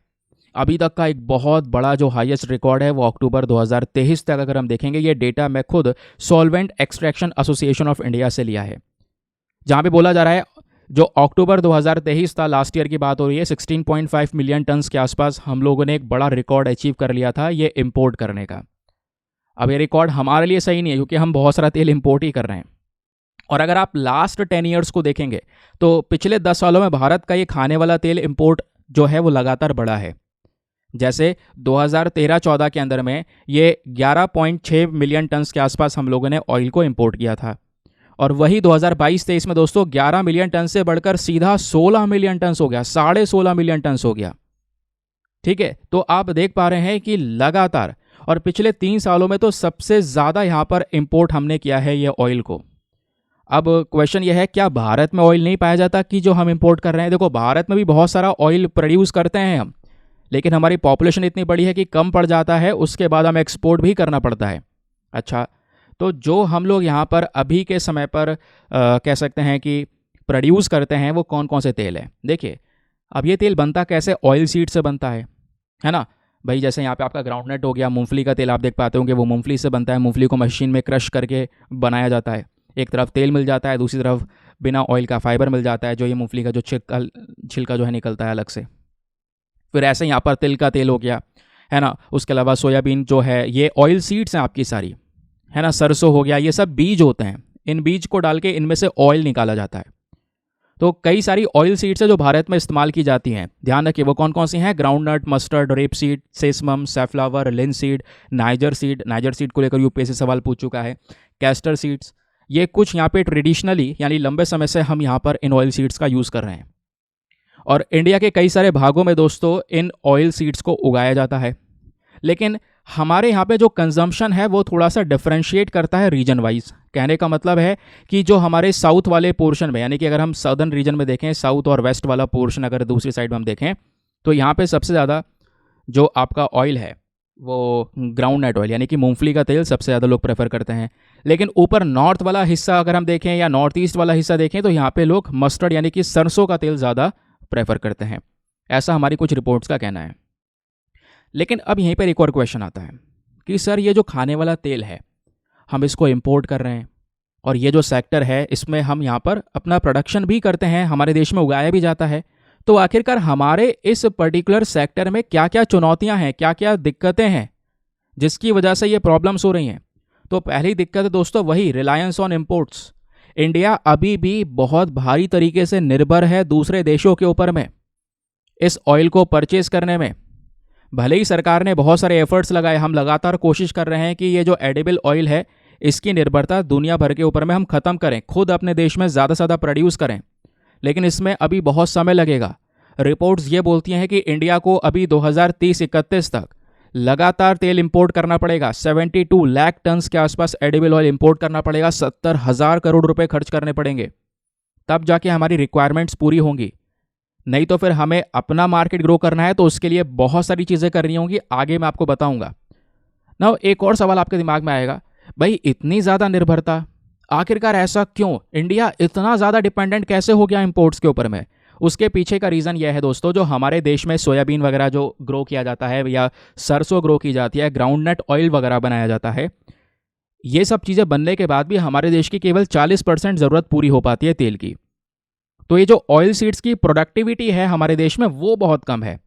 अभी तक का एक बहुत बड़ा जो हाईएस्ट रिकॉर्ड है वो अक्टूबर 2023 तक अगर हम देखेंगे, ये डेटा मैं खुद solvent extraction association of India से लिया है, जहाँ पे बोला जा रहा है जो अक्टूबर 2023 था, लास्ट ईयर की बात हो रही है, 16.5 मिलियन टन्स के आसपास हम लोगों ने एक बड़ा रिकॉर्ड अचीव कर लिया था ये इंपोर्ट करने का। अब ये रिकॉर्ड हमारे लिए सही नहीं है क्योंकि हम बहुत सारा तेल इंपोर्ट ही कर रहे हैं। और अगर आप लास्ट 10 ईयर्स को देखेंगे तो पिछले 10 सालों में भारत का ये खाने वाला तेल इंपोर्ट जो है वो लगातार बढ़ा है। जैसे 2013-14 के अंदर में ये 11.6 मिलियन टन्स के आसपास हम लोगों ने ऑयल को इंपोर्ट किया था, और वही 2022-23 में दोस्तों 11 मिलियन टन से बढ़कर सीधा 16 मिलियन टन हो गया, 16.5 मिलियन टन हो गया। ठीक है, तो आप देख पा रहे हैं कि लगातार, और पिछले 3 सालों में तो सबसे ज़्यादा यहाँ पर इंपोर्ट हमने किया है ये ऑयल को। अब क्वेश्चन ये है, क्या भारत में ऑयल नहीं पाया जाता कि जो हम इंपोर्ट कर रहे हैं? देखो, भारत में भी बहुत सारा ऑयल प्रोड्यूस करते हैं हम, लेकिन हमारी पॉपुलेशन इतनी बड़ी है कि कम पड़ जाता है, उसके बाद हमें एक्सपोर्ट भी करना पड़ता है। अच्छा, तो जो हम लोग यहाँ पर अभी के समय पर कह सकते हैं कि प्रोड्यूस करते हैं वो कौन कौन से तेल हैं? देखिए, अब ये तेल बनता कैसे? ऑयल सीड से बनता है ना भाई। जैसे यहाँ पे आपका ग्राउंडनट हो गया, मूंगफली का तेल आप देख पाते होंगे वो मूंगफली से बनता है। मूंगफली को मशीन में क्रश करके बनाया जाता है, एक तरफ तेल मिल जाता है, दूसरी तरफ बिना ऑयल का फाइबर मिल जाता है, जो ये मूंगफली का जो छिलका जो है निकलता है अलग से। फिर ऐसे यहाँ पर तिल का तेल हो गया, है ना। उसके अलावा सोयाबीन जो है ये ऑयल सीड्स हैं आपकी सारी, है ना। सरसों हो गया, ये सब बीज होते हैं, इन बीज को डाल के इनमें से ऑयल निकाला जाता है। तो कई सारी ऑयल सीड्स है जो भारत में इस्तेमाल की जाती हैं। ध्यान रखिए वो कौन कौन सी हैं? Groundnut, mustard, rape seed, sesamum, safflower, linseed, niger seed को लेकर यूपीएससी सवाल पूछ चुका है, कैस्टर सीड्स। ये कुछ यहाँ पे ट्रेडिशनली यानी लंबे समय से हम यहाँ पर इन ऑयल सीड्स का यूज़ कर रहे हैं। और इंडिया के कई सारे भागों में दोस्तों इन ऑयल सीड्स को उगाया जाता है, लेकिन हमारे यहाँ पे जो कंजम्पशन है वो थोड़ा सा डिफरेंशिएट करता है रीजन वाइज। कहने का मतलब है कि जो हमारे साउथ वाले पोर्शन में, यानी कि अगर हम सदर्न रीजन में देखें, साउथ और वेस्ट वाला पोर्शन अगर दूसरी साइड में हम देखें, तो यहाँ पे सबसे ज़्यादा जो आपका ऑयल है वो ग्राउंडनट ऑयल यानी कि मूंगफली का तेल सबसे ज़्यादा लोग प्रेफर करते हैं। लेकिन ऊपर नॉर्थ वाला हिस्सा अगर हम देखें या नॉर्थ ईस्ट वाला हिस्सा देखें तो यहाँ पे लोग मस्टर्ड यानी कि सरसों का तेल ज़्यादा प्रेफर करते हैं, ऐसा हमारी कुछ रिपोर्ट्स का कहना है। लेकिन अब यहीं पर एक और क्वेश्चन आता है कि सर ये जो खाने वाला तेल है हम इसको इंपोर्ट कर रहे हैं, और ये जो सेक्टर है इसमें हम यहाँ पर अपना प्रोडक्शन भी करते हैं, हमारे देश में उगाया भी जाता है, तो आखिरकार हमारे इस पर्टिकुलर सेक्टर में क्या क्या चुनौतियाँ हैं, क्या क्या दिक्कतें हैं जिसकी वजह से ये प्रॉब्लम्स हो रही हैं? तो पहली दिक्कत है दोस्तों वही रिलायंस ऑन इम्पोर्ट्स। इंडिया अभी भी बहुत भारी तरीके से निर्भर है दूसरे देशों के ऊपर में इस ऑयल को परचेज करने में। भले ही सरकार ने बहुत सारे एफर्ट्स लगाए, हम लगातार कोशिश कर रहे हैं कि ये जो एडिबल ऑयल है इसकी निर्भरता दुनिया भर के ऊपर में हम ख़त्म करें, खुद अपने देश में ज़्यादा से ज़्यादा प्रोड्यूस करें, लेकिन इसमें अभी बहुत समय लगेगा। रिपोर्ट्स ये बोलती हैं कि इंडिया को अभी 2030-31 तक लगातार तेल इंपोर्ट करना पड़ेगा, 72 लाख टन्स के आसपास एडिबल ऑयल इंपोर्ट करना पड़ेगा, 70,000 करोड़ रुपए खर्च करने पड़ेंगे, तब जाके हमारी रिक्वायरमेंट्स पूरी होंगी। नहीं तो फिर हमें अपना मार्केट ग्रो करना है तो उसके लिए बहुत सारी चीज़ें करनी होंगी, आगे मैं आपको बताऊंगा ना। एक और सवाल आपके दिमाग में आएगा, भाई इतनी ज़्यादा निर्भरता आखिरकार ऐसा क्यों? इंडिया इतना ज़्यादा डिपेंडेंट कैसे हो गया इंपोर्ट्स के ऊपर में? उसके पीछे का रीज़न यह है दोस्तों, जो हमारे देश में सोयाबीन वगैरह जो ग्रो किया जाता है या सरसों ग्रो की जाती है, ग्राउंडनट ऑयल वगैरह बनाया जाता है, ये सब चीज़ें बनने के बाद भी हमारे देश की केवल 40% ज़रूरत पूरी हो पाती है तेल की। तो ये जो ऑयल सीड्स की प्रोडक्टिविटी है हमारे देश में वो बहुत कम है,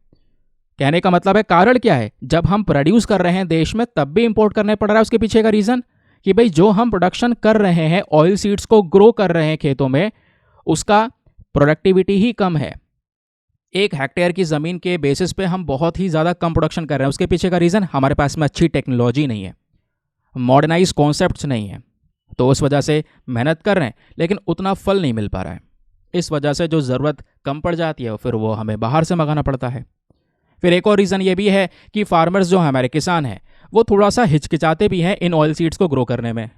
कहने का मतलब है कारण क्या है, जब हम प्रोड्यूस कर रहे हैं देश में तब भी इंपोर्ट करने पड़ रहा है। उसके पीछे का रीज़न कि भाई जो हम प्रोडक्शन कर रहे हैं, ऑयल सीड्स को ग्रो कर रहे हैं खेतों में, उसका प्रोडक्टिविटी ही कम है। 1 हेक्टेयर की ज़मीन के बेसिस पे हम बहुत ही ज़्यादा कम प्रोडक्शन कर रहे हैं। उसके पीछे का रीज़न हमारे पास में अच्छी टेक्नोलॉजी नहीं है, मॉडर्नाइज कॉन्सेप्ट्स नहीं है, तो उस वजह से मेहनत कर रहे हैं लेकिन उतना फल नहीं मिल पा रहा है। इस वजह से जो ज़रूरत कम पड़ जाती है फिर वो हमें बाहर से मंगाना पड़ता है। फिर एक और रीज़न ये भी है कि फार्मर्स जो हमारे किसान हैं वो थोड़ा सा हिचकिचाते भी हैं इन ऑयल सीड्स को ग्रो करने में।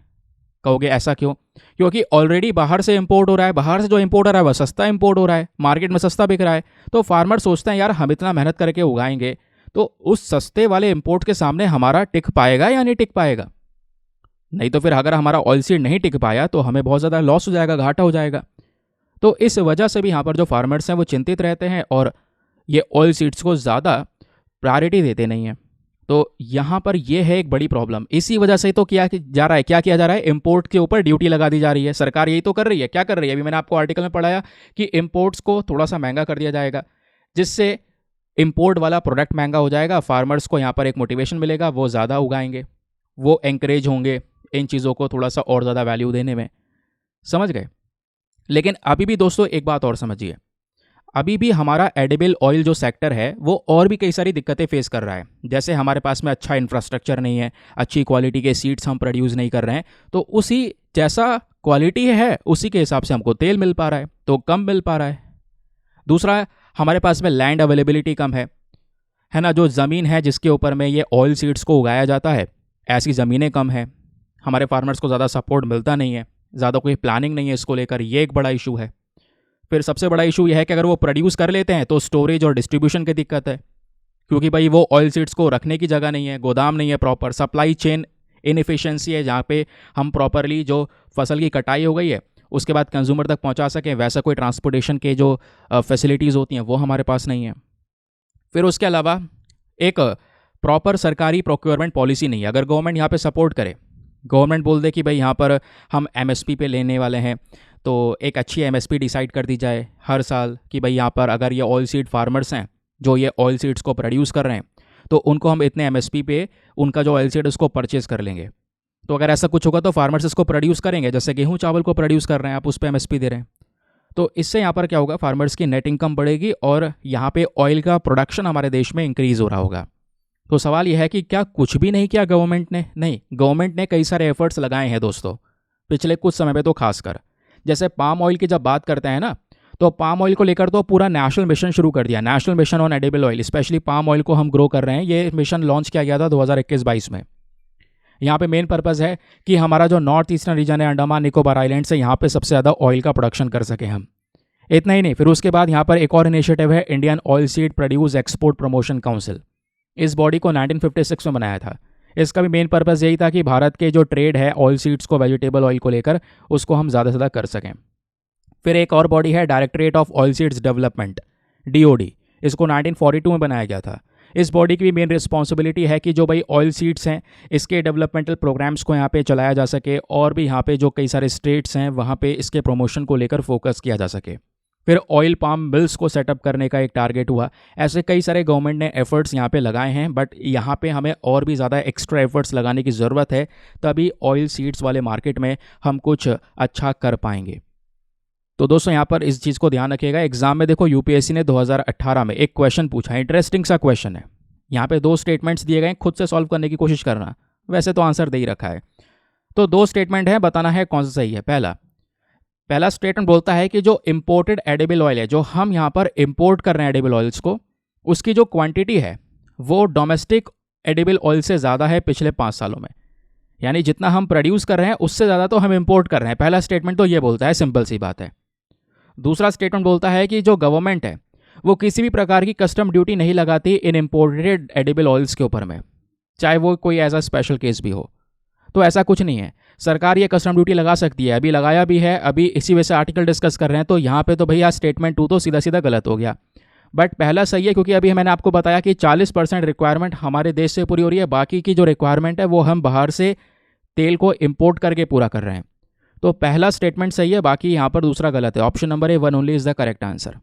कहोगे ऐसा क्यों? क्योंकि ऑलरेडी बाहर से इंपोर्ट हो रहा है, बाहर से जो इंपोर्ट हो रहा है वह सस्ता इंपोर्ट हो रहा है, मार्केट में सस्ता बिक रहा है। तो फार्मर सोचते हैं यार हम इतना मेहनत करके उगाएंगे तो उस सस्ते वाले इंपोर्ट के सामने हमारा टिक पाएगा या नहीं टिक पाएगा। नहीं तो फिर अगर हमारा ऑयल सीड नहीं टिक पाया तो हमें बहुत ज़्यादा लॉस हो जाएगा, घाटा हो जाएगा। तो इस वजह से भी यहाँ पर जो फार्मर्स हैं वो चिंतित रहते हैं और ये ऑयल सीड्स को ज़्यादा प्रायोरिटी देते नहीं हैं। तो यहाँ पर ये है एक बड़ी प्रॉब्लम। इसी वजह से तो क्या जा रहा है, क्या किया जा रहा है, इंपोर्ट के ऊपर ड्यूटी लगा दी जा रही है। सरकार यही तो कर रही है। क्या कर रही है? अभी मैंने आपको आर्टिकल में पढ़ाया कि इंपोर्ट्स को थोड़ा सा महंगा कर दिया जाएगा, जिससे इंपोर्ट वाला प्रोडक्ट महंगा हो जाएगा। फार्मर्स को यहाँ पर एक मोटिवेशन मिलेगा, वो ज़्यादा उगाएंगे, वो एंकरेज होंगे इन चीज़ों को थोड़ा सा और ज़्यादा वैल्यू देने में। समझ गए? लेकिन अभी भी दोस्तों एक बात और समझिए, अभी भी हमारा एडिबल ऑयल जो सेक्टर है वो और भी कई सारी दिक्कतें फेस कर रहा है। जैसे हमारे पास में अच्छा इंफ्रास्ट्रक्चर नहीं है, अच्छी क्वालिटी के सीड्स हम प्रोड्यूस नहीं कर रहे हैं, तो उसी जैसा क्वालिटी है उसी के हिसाब से हमको तेल मिल पा रहा है तो कम मिल पा रहा है। दूसरा, हमारे पास में लैंड अवेलेबिलिटी कम है ना। जो ज़मीन है जिसके ऊपर में ये ऑयल सीड्स को उगाया जाता है, ऐसी ज़मीनें कम है। हमारे फार्मर्स को ज़्यादा सपोर्ट मिलता नहीं है, ज़्यादा कोई प्लानिंग नहीं है इसको लेकर, ये एक बड़ा इशू है। फिर सबसे बड़ा इशू यह है कि अगर वो प्रोड्यूस कर लेते हैं तो स्टोरेज और डिस्ट्रीब्यूशन की दिक्कत है, क्योंकि भाई वो ऑयल सीड्स को रखने की जगह नहीं है, गोदाम नहीं है, प्रॉपर सप्लाई चेन इनएफिशिएंसी है, जहाँ पे हम प्रॉपरली जो फसल की कटाई हो गई है उसके बाद कंज्यूमर तक पहुँचा सकें, वैसा कोई ट्रांसपोर्टेशन के जो फैसिलिटीज़ होती हैं वो हमारे पास नहीं है। फिर उसके अलावा एक प्रॉपर सरकारी प्रोक्योरमेंट पॉलिसी नहीं है। अगर गवर्नमेंट यहाँ पे सपोर्ट करे, गवर्नमेंट बोल दे कि भाई यहाँ पर हम एमएसपी पे लेने वाले हैं, तो एक अच्छी एमएसपी डिसाइड कर दी जाए हर साल कि भाई यहाँ पर अगर ये ऑयल सीड फार्मर्स हैं जो ये ऑयल सीड्स को प्रोड्यूस कर रहे हैं तो उनको हम इतने एमएसपी पे उनका जो ऑयल सीड उसको परचेज कर लेंगे। तो अगर ऐसा कुछ होगा तो फार्मर्स इसको प्रोड्यूस करेंगे, जैसे गेहूँ चावल को प्रोड्यूस कर रहे हैं आप, उस पर एमएसपी दे रहे हैं। तो इससे यहाँ पर क्या होगा, फार्मर्स की नेट इनकम बढ़ेगी और यहाँ पे ऑयल का प्रोडक्शन हमारे देश में इंक्रीज हो रहा होगा। तो सवाल यह है कि क्या कुछ भी नहीं किया गवर्नमेंट ने? नहीं, गवर्नमेंट ने कई सारे एफर्ट्स लगाए हैं दोस्तों पिछले कुछ समय में। तो खासकर जैसे पाम ऑयल की जब बात करते हैं ना, तो पाम ऑयल को लेकर तो पूरा नेशनल मिशन शुरू कर दिया, national mission on edible oil. Specially palm oil को हम ग्रो कर रहे हैं, ये मिशन लॉन्च किया गया था 2021-22 में। यहाँ पे मेन पर्पज़ है कि हमारा जो नॉर्थ ईस्टर्न रीजन है, अंडमान निकोबार आइलैंड से, यहाँ पे सबसे ज़्यादा ऑयल का प्रोडक्शन कर सकें हम। इतना ही नहीं, फिर उसके बाद यहाँ पर एक और इनिशिएटिव है, Indian oil seed produce export promotion council. इस बॉडी को 1956 में बनाया था। इसका भी मेन पर्पज़ यही था कि भारत के जो ट्रेड है ऑयल सीड्स को, वेजिटेबल ऑयल को लेकर, उसको हम ज़्यादा से ज़्यादा कर सकें। फिर एक और बॉडी है, directorate of oil seeds development, DoD. इसको 1942 में बनाया गया था। इस बॉडी की भी मेन रिस्पॉन्सिबिलिटी है कि जो भाई ऑयल सीड्स हैं इसके डेवलपमेंटल प्रोग्राम्स को यहाँ पे चलाया जा सके, और भी यहाँ पे जो कई सारे स्टेट्स हैं वहाँ पे इसके प्रमोशन को लेकर फोकस किया जा सके। फिर ऑयल पाम मिल्स को सेटअप करने का एक टारगेट हुआ। ऐसे कई सारे गवर्नमेंट ने एफर्ट्स यहाँ पे लगाए हैं, बट यहाँ पे हमें और भी ज़्यादा एक्स्ट्रा एफर्ट्स लगाने की ज़रूरत है, तभी ऑयल सीड्स वाले मार्केट में हम कुछ अच्छा कर पाएंगे। तो दोस्तों यहाँ पर इस चीज़ को ध्यान रखिएगा। एग्जाम में देखो यूपीएससी ने 2018 में एक क्वेश्चन पूछा, इंटरेस्टिंग सा क्वेश्चन है। यहाँ पे 2 स्टेटमेंट्स दिए गए, खुद से सॉल्व करने की कोशिश करना, वैसे तो आंसर दे ही रखा है। तो 2 स्टेटमेंट है, बताना है कौन सा सही है। पहला स्टेटमेंट बोलता है कि जो इम्पोर्टेड एडिबल ऑयल है, जो हम यहाँ पर इम्पोर्ट कर रहे हैं एडिबल ऑयल्स को, उसकी जो क्वांटिटी है वो डोमेस्टिक एडिबल ऑयल से ज़्यादा है पिछले 5 सालों में। यानी जितना हम प्रोड्यूस कर रहे हैं उससे ज़्यादा तो हम इम्पोर्ट कर रहे हैं। पहला स्टेटमेंट तो ये बोलता है, सिंपल सी बात है। दूसरा स्टेटमेंट बोलता है कि जो गवर्नमेंट है वो किसी भी प्रकार की कस्टम ड्यूटी नहीं लगाती इन इम्पोर्टेड एडिबल ऑयल्स के ऊपर में, चाहे वो कोई ऐसा स्पेशल केस भी हो। तो ऐसा कुछ नहीं है, सरकार ये कस्टम ड्यूटी लगा सकती है, अभी लगाया भी है, अभी इसी वजह से आर्टिकल डिस्कस कर रहे हैं। तो यहाँ पे तो भैया स्टेटमेंट 2 तो सीधा सीधा गलत हो गया, बट पहला सही है, क्योंकि अभी मैंने आपको बताया कि 40% रिक्वायरमेंट हमारे देश से पूरी हो रही है, बाकी की जो रिक्वायरमेंट है वो हम बाहर से तेल को इम्पोर्ट करके पूरा कर रहे हैं। तो पहला स्टेटमेंट सही है, बाकी यहाँ पर दूसरा गलत है। Option number A1 only is the correct answer.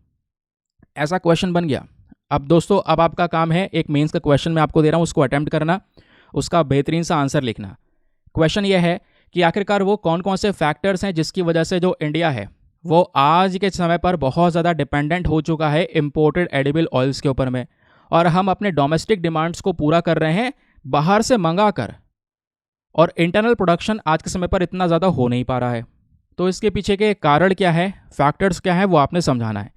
ऐसा क्वेश्चन बन गया। अब दोस्तों, अब आपका काम है, एक मेंस का क्वेश्चन मैं आपको दे रहा हूँ, उसको अटेम्प्ट करना, उसका बेहतरीन सा आंसर लिखना। क्वेश्चन यह है कि आखिरकार वो कौन कौन से फैक्टर्स हैं जिसकी वजह से जो इंडिया है वो आज के समय पर बहुत ज़्यादा डिपेंडेंट हो चुका है इम्पोर्टेड एडिबल ऑयल्स के ऊपर में, और हम अपने डोमेस्टिक डिमांड्स को पूरा कर रहे हैं बाहर से मंगा कर, और इंटरनल प्रोडक्शन आज के समय पर इतना ज़्यादा हो नहीं पा रहा है। तो इसके पीछे के कारण क्या है, फैक्टर्स क्या है, वो आपने समझाना है।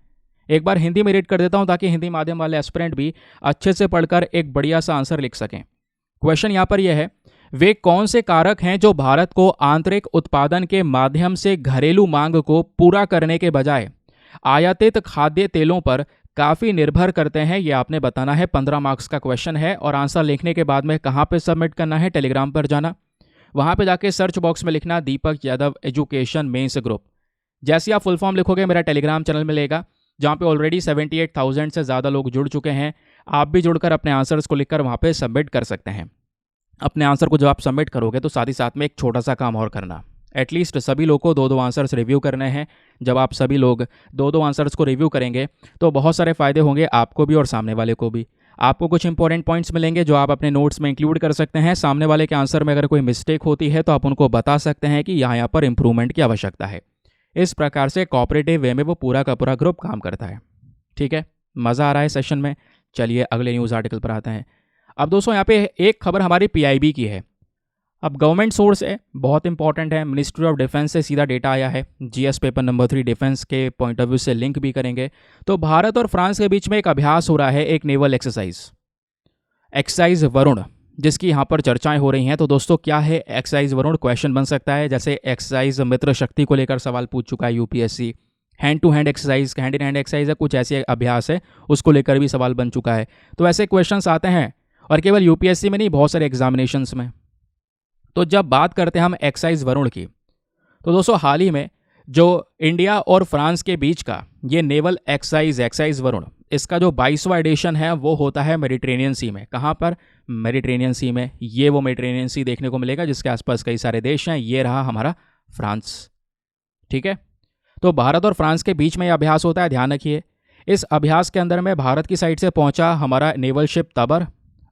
एक बार हिंदी में रीड कर देता हूँ ताकि हिंदी माध्यम वाले एस्पिरेंट भी अच्छे से पढ़कर एक बढ़िया सा आंसर लिख सकें। क्वेश्चन यहाँ पर यह है, वे कौन से कारक हैं जो भारत को आंतरिक उत्पादन के माध्यम से घरेलू मांग को पूरा करने के बजाय आयातित खाद्य तेलों पर काफ़ी निर्भर करते हैं, ये आपने बताना है। 15 मार्क्स का क्वेश्चन है, और आंसर लिखने के बाद में कहाँ पे सबमिट करना है, टेलीग्राम पर जाना, वहाँ पे जाके सर्च बॉक्स में लिखना दीपक यादव एजुकेशन मेंस ग्रुप। जैसे ही आप फुल फॉर्म लिखोगे मेरा टेलीग्राम चैनल मिलेगा, जहाँ पे ऑलरेडी 78,000 से ज़्यादा लोग जुड़ चुके हैं। आप भी जुड़कर अपने आंसर्स को लिखकर वहाँ पे सबमिट कर सकते हैं। अपने आंसर को जब आप सबमिट करोगे तो साथ ही साथ में एक छोटा सा काम और करना, एटलीस्ट सभी लोग को 2-2 आंसर्स रिव्यू करने हैं। जब आप सभी लोग 2-2 आंसर्स को रिव्यू करेंगे तो बहुत सारे फ़ायदे होंगे आपको भी और सामने वाले को भी। आपको कुछ इंपॉर्टेंट पॉइंट्स मिलेंगे जो आप अपने नोट्स में इंक्लूड कर सकते हैं। सामने वाले के आंसर में अगर कोई मिस्टेक होती है तो आप उनको बता सकते हैं कि यहाँ पर इंप्रूवमेंट की आवश्यकता है। इस प्रकार से कोऑपरेटिव वे में वो पूरा का पूरा ग्रुप काम करता है। ठीक है, मज़ा आ रहा है सेशन में। चलिए अगले न्यूज़ आर्टिकल पर आते हैं। अब दोस्तों यहाँ पे एक खबर हमारी पीआईबी की है। अब गवर्नमेंट सोर्स है, बहुत इंपॉर्टेंट है, मिनिस्ट्री ऑफ डिफेंस से सीधा डेटा आया है। जीएस पेपर नंबर 3 डिफेंस के पॉइंट ऑफ व्यू से लिंक भी करेंगे। तो भारत और फ्रांस के बीच में एक अभ्यास हो रहा है, एक नेवल एक्सरसाइज वरुण, जिसकी यहाँ पर चर्चाएं हो रही हैं। तो दोस्तों क्या है एक्सरसाइज वरुण, क्वेश्चन बन सकता है। जैसे एक्सरसाइज मित्र शक्ति को लेकर सवाल पूछ चुका है UPSC. Hand to hand exercise, hand in hand exercise है, कुछ ऐसे अभ्यास है, उसको लेकर भी सवाल बन चुका है। तो ऐसे क्वेश्चंस आते हैं, और केवल यूपीएससी में नहीं, बहुत सारे एग्जामिनेशंस में। तो जब बात करते हैं हम एक्सरसाइज वरुण की, तो दोस्तों हाल ही में जो इंडिया और फ्रांस के बीच का ये नेवल एक्सरसाइज वरुण, इसका जो 22वां एडिशन है वो होता है मेडिटेरेनियन सी में। कहाँ पर? मेडिटेरेनियन सी में। ये वो मेडिटेरेनियन सी देखने को मिलेगा जिसके आसपास कई सारे देश हैं। ये रहा हमारा फ्रांस। ठीक है, तो भारत और फ्रांस के बीच में यह अभ्यास होता है, ध्यान रखिए। इस अभ्यास के अंदर में भारत की साइड से पहुंचा हमारा नेवल शिप तबर,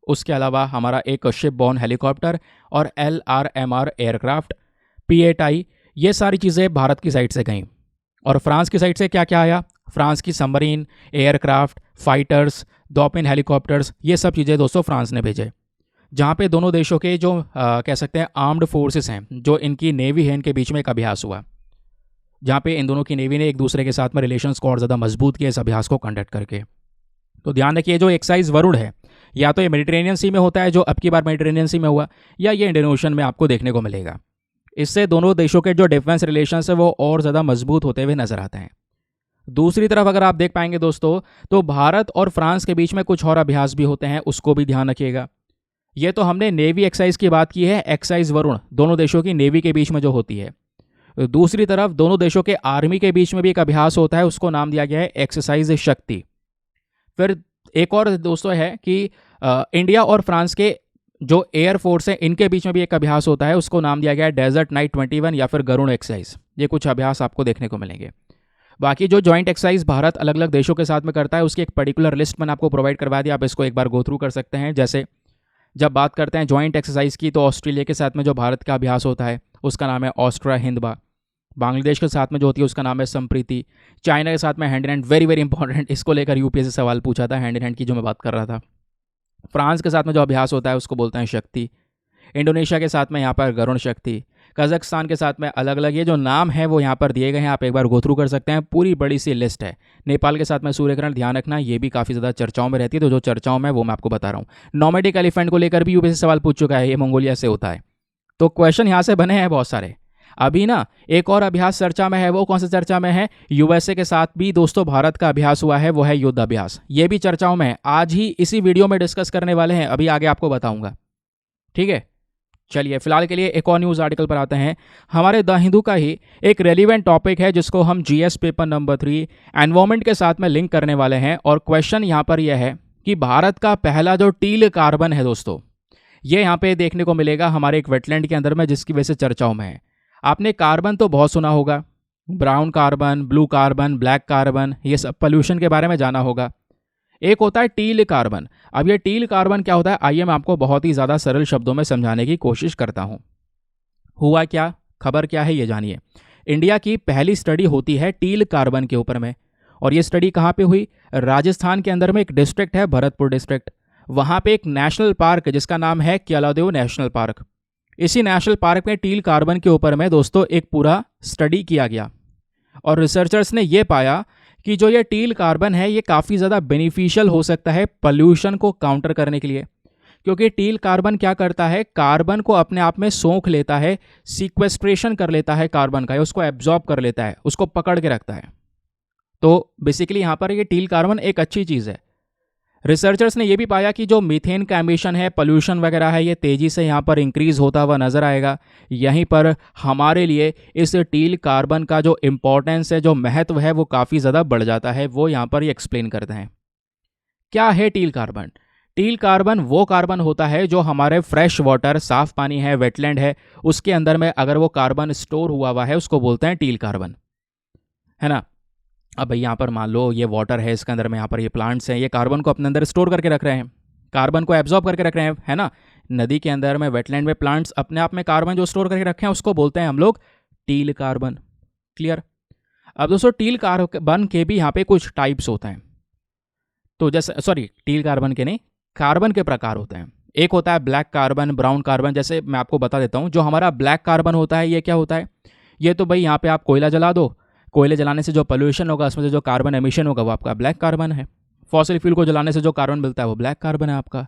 उसके अलावा हमारा एक शिप बॉर्न हेलीकॉप्टर और LRMR एयरक्राफ्ट, P-8I, ये सारी चीज़ें भारत की साइड से गईं। और फ्रांस की साइड से क्या क्या आया? फ्रांस की submarine, aircraft, fighters, dolphin helicopters, ये सब चीज़ें दोस्तों फ्रांस ने भेजे। जहाँ पे दोनों देशों के जो कह सकते हैं आर्म्ड फोर्सेस हैं, जो इनकी नेवी है, इनके बीच में एक अभ्यास हुआ, जहाँ पे इन दोनों की नेवी ने एक दूसरे के साथ में रिलेशंस को और ज़्यादा मजबूत किया इस अभ्यास को कंडक्ट करके। तो ध्यान रखिए, जो एक्सरसाइज वरुण है, या तो ये मेडिटेरेनियन सी में होता है, जो अब की बार मेडिटेरेनियन सी में हुआ, या ये इंडियन ओशन में आपको देखने को मिलेगा। इससे दोनों देशों के जो डिफेंस रिलेशंस है वो और ज़्यादा मजबूत होते हुए नजर आते हैं। दूसरी तरफ अगर आप देख पाएंगे दोस्तों, तो भारत और फ्रांस के बीच में कुछ और अभ्यास भी होते हैं, उसको भी ध्यान रखिएगा। ये तो हमने नेवी एक्सरसाइज की बात की है, एक्सरसाइज वरुण दोनों देशों की नेवी के बीच में जो होती है। दूसरी तरफ दोनों देशों के आर्मी के बीच में भी एक अभ्यास होता है, उसको नाम दिया गया है एक्सरसाइज शक्ति। फिर एक और दोस्तों है कि इंडिया और फ्रांस के जो एयरफोर्स है, इनके बीच में भी एक अभ्यास होता है, उसको नाम दिया गया है डेजर्ट नाइट 21 या फिर गरुण एक्सरसाइज। ये कुछ अभ्यास आपको देखने को मिलेंगे। बाकी जो जॉइंट एक्सरसाइज भारत अलग अलग देशों के साथ में करता है, उसकी एक पर्टिकुलर लिस्ट मैंने आपको प्रोवाइड करवा दी, आप इसको एक बार गो थ्रू कर सकते हैं। जैसे जब बात करते हैं जॉइंट एक्सरसाइज की, तो ऑस्ट्रेलिया के साथ में जो भारत का अभ्यास होता है उसका नाम है ऑस्ट्रा हिंदबा। बांग्लादेश के साथ में जो होती है उसका नाम है संप्रीति। चाइना के साथ में hand in hand, very very important, इसको लेकर यूपीएससी सवाल पूछा था, हैंड इन हैंड की जो मैं बात कर रहा था। फ्रांस के साथ में जो अभ्यास होता है उसको बोलते हैं शक्ति। इंडोनेशिया के साथ में यहाँ पर गरुण शक्ति। कजाकिस्तान के साथ में अलग अलग, ये जो नाम है वो यहाँ पर दिए गए हैं, आप एक बार गो थ्रू कर सकते हैं, पूरी बड़ी सी लिस्ट है। नेपाल के साथ में सूर्यग्रहण, ध्यान रखना, ये भी काफ़ी ज़्यादा चर्चाओं में रहती है, तो जो चर्चाओं में वो मैं आपको बता रहा हूँ। नोमैडिक एलिफेंट को लेकर भी यूपीएससी सवाल पूछ चुका है, ये मंगोलिया से होता है। तो क्वेश्चन यहाँ से बने हैं बहुत सारे। अभी ना एक और अभ्यास चर्चा में है, वो कौन सा चर्चा में है? यूएसए के साथ भी दोस्तों भारत का अभ्यास हुआ है, वो है युद्ध अभ्यास। ये भी चर्चाओं में है, आज ही इसी वीडियो में डिस्कस करने वाले हैं, अभी आगे आपको बताऊंगा। ठीक है, चलिए फिलहाल के लिए एक और न्यूज़ आर्टिकल पर आते हैं। हमारे द हिंदू का ही एक रेलिवेंट टॉपिक है, जिसको हम जीएस पेपर नंबर 3 एनवायरमेंट के साथ में लिंक करने वाले हैं। और क्वेश्चन यहाँ पर यह है कि भारत का पहला जो टील कार्बन है दोस्तों, ये यहाँ पे देखने को मिलेगा हमारे एक वेटलैंड के अंदर में, जिसकी वजह से चर्चाओं में है। आपने कार्बन तो बहुत सुना होगा, brown carbon, blue carbon, black carbon, ये सब पोल्यूशन के बारे में जाना होगा। एक होता है टील कार्बन। अब ये टील कार्बन क्या होता है, आइए मैं आपको बहुत ही ज़्यादा सरल शब्दों में समझाने की कोशिश करता हूँ। हुआ क्या, खबर क्या है, ये जानिए। इंडिया की पहली स्टडी होती है टील कार्बन के ऊपर में, और ये स्टडी कहाँ पे हुई? राजस्थान के अंदर में एक डिस्ट्रिक्ट है भरतपुर डिस्ट्रिक्ट, वहाँ पे एक नेशनल पार्क जिसका नाम है केलादेव नेशनल पार्क। इसी नेशनल पार्क में टील कार्बन के ऊपर में दोस्तों एक पूरा स्टडी किया गया, और रिसर्चर्स ने ये पाया कि जो ये टील कार्बन है ये काफ़ी ज़्यादा बेनिफिशियल हो सकता है पॉल्यूशन को काउंटर करने के लिए। क्योंकि टील कार्बन क्या करता है, कार्बन को अपने आप में सोख लेता है, सीक्वेस्ट्रेशन कर लेता है कार्बन का, उसको एब्जॉर्ब कर लेता है, उसको पकड़ के रखता है। तो बेसिकली यहाँ पर ये टील कार्बन एक अच्छी चीज़ है। रिसर्चर्स ने यह भी पाया कि जो मीथेन का एमिशन है, पोल्यूशन वगैरह है, ये तेज़ी से यहाँ पर इंक्रीज होता हुआ नज़र आएगा। यहीं पर हमारे लिए इस टील कार्बन का जो इम्पोर्टेंस है, जो महत्व है, वो काफ़ी ज़्यादा बढ़ जाता है। वो यहाँ पर ये एक्सप्लेन करते हैं। क्या है टील कार्बन? टील कार्बन वो कार्बन होता है जो हमारे फ्रेश वाटर, साफ पानी है, वेटलैंड है, उसके अंदर में अगर वो कार्बन स्टोर हुआ है उसको बोलते हैं टील कार्बन, है ना। अब भाई यहाँ पर मान लो ये वाटर है, इसके अंदर में यहाँ पर ये प्लांट्स हैं, ये कार्बन को अपने अंदर स्टोर करके रख रहे हैं, कार्बन को एब्जॉर्ब करके रख रहे हैं, है ना। नदी के अंदर में, वेटलैंड में प्लांट्स अपने आप में कार्बन जो स्टोर करके रखे हैं उसको बोलते हैं हम लोग टील कार्बन। क्लियर? अब दोस्तों टील कार्बन के भी यहाँ पे कुछ टाइप्स होते हैं। तो जैसे टील कार्बन के नहीं, कार्बन के प्रकार होते हैं। एक होता है ब्लैक कार्बन, ब्राउन कार्बन। जैसे मैं आपको बता देता हूँ, जो हमारा ब्लैक कार्बन होता है ये क्या होता है? ये तो भाई यहाँ पे आप कोयला जला दो, कोयले जलाने से जो पोल्यूशन होगा, उसमें से जो कार्बन एमिशन होगा वो आपका ब्लैक कार्बन है। फॉसिल फ्यूल को जलाने से जो कार्बन मिलता है वो ब्लैक कार्बन है आपका।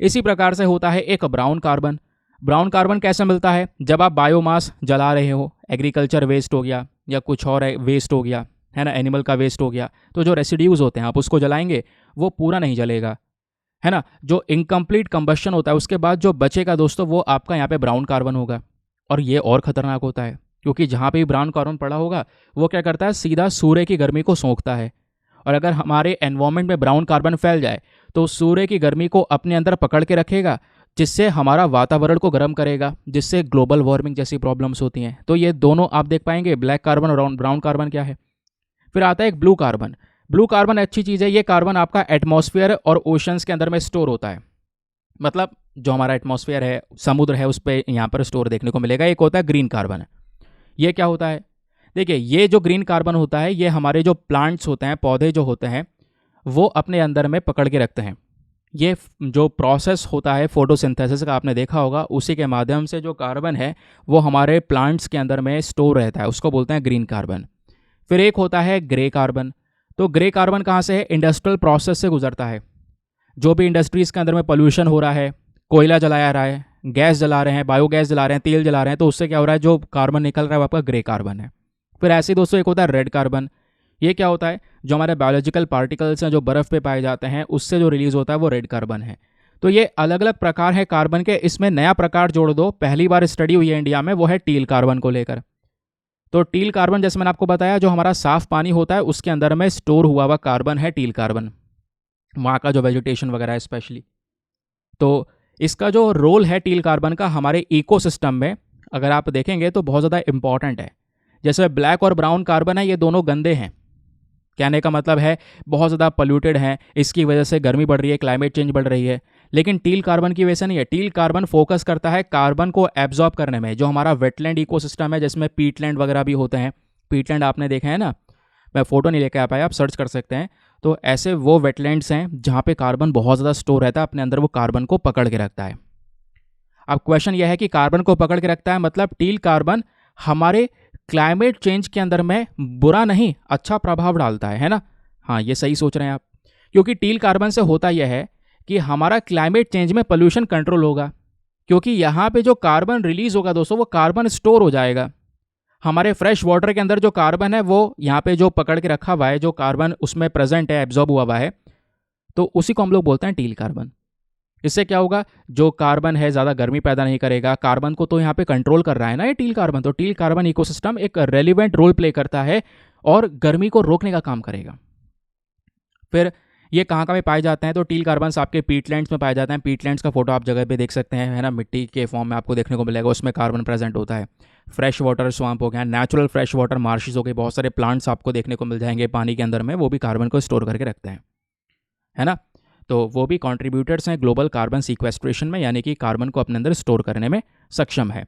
इसी प्रकार से होता है एक ब्राउन कार्बन। ब्राउन कार्बन कैसे मिलता है? जब आप बायोमास जला रहे हो, एग्रीकल्चर वेस्ट हो गया या कुछ और वेस्ट हो गया, है ना, एनिमल का वेस्ट हो गया, तो जो रेसिड्यूज़ होते हैं आप उसको जलाएंगे, वो पूरा नहीं जलेगा, है ना। जो इनकम्प्लीट कंबशन होता है उसके बाद जो बचेगा दोस्तों, वो आपका यहाँ पे ब्राउन कार्बन होगा। और ये और ख़तरनाक होता है, क्योंकि जहाँ पे भी ब्राउन कार्बन पड़ा होगा वो क्या करता है, सीधा सूर्य की गर्मी को सोखता है। और अगर हमारे एनवायरनमेंट में ब्राउन कार्बन फैल जाए तो सूर्य की गर्मी को अपने अंदर पकड़ के रखेगा, जिससे हमारा वातावरण को गर्म करेगा, जिससे ग्लोबल वार्मिंग जैसी प्रॉब्लम्स होती हैं। तो ये दोनों आप देख पाएंगे, ब्लैक कार्बन और ब्राउन कार्बन क्या है। फिर आता है एक ब्लू कार्बन। ब्लू कार्बन अच्छी चीज़ है। ये कार्बन आपका एटमॉस्फेयर और ओशंस के अंदर में स्टोर होता है। मतलब जो हमारा एटमॉस्फेयर है, समुद्र है, उस पर यहाँ पर स्टोर देखने को मिलेगा। एक होता है ग्रीन कार्बन। ये क्या होता है? देखिए, ये जो ग्रीन कार्बन होता है ये हमारे जो प्लांट्स होते हैं, पौधे जो होते हैं, वो अपने अंदर में पकड़ के रखते हैं। ये जो प्रोसेस होता है फोटोसिंथेसिस का, आपने देखा होगा, उसी के माध्यम से जो कार्बन है वो हमारे प्लांट्स के अंदर में स्टोर रहता है, उसको बोलते हैं ग्रीन कार्बन। फिर एक होता है ग्रे कार्बन। तो ग्रे कार्बन कहाँ से है? इंडस्ट्रियल प्रोसेस से गुजरता है। जो भी इंडस्ट्रीज़ के अंदर में पोल्यूशन हो रहा है, कोयला जलाया रहा है, गैस जला रहे हैं, बायोगैस जला रहे हैं, तेल जला रहे हैं, तो उससे क्या हो रहा है, जो कार्बन निकल रहा है वो आपका ग्रे कार्बन है। फिर ऐसे ही दोस्तों एक होता है रेड कार्बन। ये क्या होता है? जो हमारे बायोलॉजिकल पार्टिकल्स हैं जो बर्फ़ पे पाए जाते हैं, उससे जो रिलीज़ होता है वो रेड कार्बन है। तो ये अलग अलग प्रकार हैं कार्बन के। इसमें नया प्रकार जोड़ दो, पहली बार स्टडी हुई है इंडिया में, वो है टील कार्बन को लेकर। तो टील कार्बन, जैसे मैंने आपको बताया, जो हमारा साफ पानी होता है उसके अंदर में स्टोर हुआ हुआ कार्बन है टील कार्बन, वहाँ का जो वेजिटेशन वगैरह है स्पेशली। तो इसका जो रोल है टील कार्बन का हमारे इकोसिस्टम में, अगर आप देखेंगे तो बहुत ज़्यादा इंपॉर्टेंट है। जैसे ब्लैक और ब्राउन कार्बन है, ये दोनों गंदे हैं, कहने का मतलब है बहुत ज़्यादा पोल्यूटेड हैं, इसकी वजह से गर्मी बढ़ रही है, क्लाइमेट चेंज बढ़ रही है। लेकिन टील कार्बन की वजह नहीं है। टील कार्बन फोकस करता है कार्बन को एब्जॉर्ब करने में। जो हमारा वेटलैंड इकोसिस्टम है, जिसमें पीटलैंड वगैरह भी होते हैं, पीटलैंड आपने देखे हैं ना, मैं फ़ोटो नहीं लेके आ पाया, आप सर्च कर सकते हैं। तो ऐसे वो वेटलैंड्स हैं जहाँ पे कार्बन बहुत ज़्यादा स्टोर रहता है अपने अंदर, वो कार्बन को पकड़ के रखता है। अब क्वेश्चन यह है कि कार्बन को पकड़ के रखता है, मतलब टील कार्बन हमारे क्लाइमेट चेंज के अंदर में बुरा नहीं, अच्छा प्रभाव डालता है ना। हाँ, ये सही सोच रहे हैं आप, क्योंकि टील कार्बन से होता यह है कि हमारा क्लाइमेट चेंज में पोल्यूशन कंट्रोल होगा, क्योंकि यहाँ पे जो कार्बन रिलीज होगा दोस्तों, वो कार्बन स्टोर हो जाएगा। हमारे फ्रेश वाटर के अंदर जो कार्बन है वो यहाँ पे जो पकड़ के रखा हुआ है, जो कार्बन उसमें प्रेजेंट है, एब्जॉर्ब हुआ है, तो उसी को हम लोग बोलते हैं टील कार्बन। इससे क्या होगा, जो कार्बन है ज़्यादा गर्मी पैदा नहीं करेगा, कार्बन को तो यहाँ पे कंट्रोल कर रहा है ना ये टील कार्बन। तो टील कार्बन इकोसिस्टम एक रेलिवेंट रोल प्ले करता है और गर्मी को रोकने का काम करेगा। फिर ये कहाँ कहाँ पे पाए जाते हैं? तो टील कार्बन्स आपके पीटलैंड्स में पाए जाते हैं। पीटलैंड्स का फोटो आप जगह पे देख सकते हैं, है ना, मिट्टी के फॉर्म में आपको देखने को मिलेगा, उसमें कार्बन प्रेजेंट होता है। फ्रेश वाटर स्वाम्प हो गया, नेचुरल फ्रेश वाटर मार्शेस हो गए, बहुत सारे प्लांट्स आपको देखने को मिल जाएंगे पानी के अंदर में, वो भी कार्बन को स्टोर करके रखते हैं, है ना। तो वो भी कॉन्ट्रीब्यूटर्स हैं ग्लोबल कार्बन सीक्वेस्ट्रेशन में, यानी कि कार्बन को अपने अंदर स्टोर करने में सक्षम है।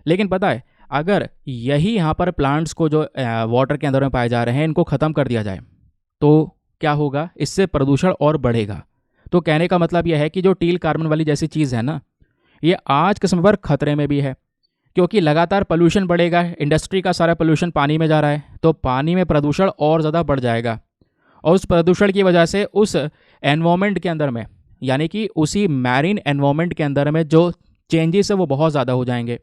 लेकिन पता है, अगर यही यहाँ पर प्लांट्स को जो वाटर के अंदर में पाए जा रहे हैं इनको ख़त्म कर दिया जाए तो क्या होगा, इससे प्रदूषण और बढ़ेगा। तो कहने का मतलब यह है कि जो टील कार्बन वाली जैसी चीज़ है ना, ये आज के समय पर खतरे में भी है, क्योंकि लगातार पोल्यूशन बढ़ेगा। इंडस्ट्री का सारा पोल्यूशन पानी में जा रहा है, तो पानी में प्रदूषण और ज़्यादा बढ़ जाएगा, और उस प्रदूषण की वजह से उस एनवायरनमेंट के अंदर में, यानी कि उसी मैरीन एनवायरनमेंट के अंदर में जो चेंजेस है वो बहुत ज़्यादा हो जाएंगे।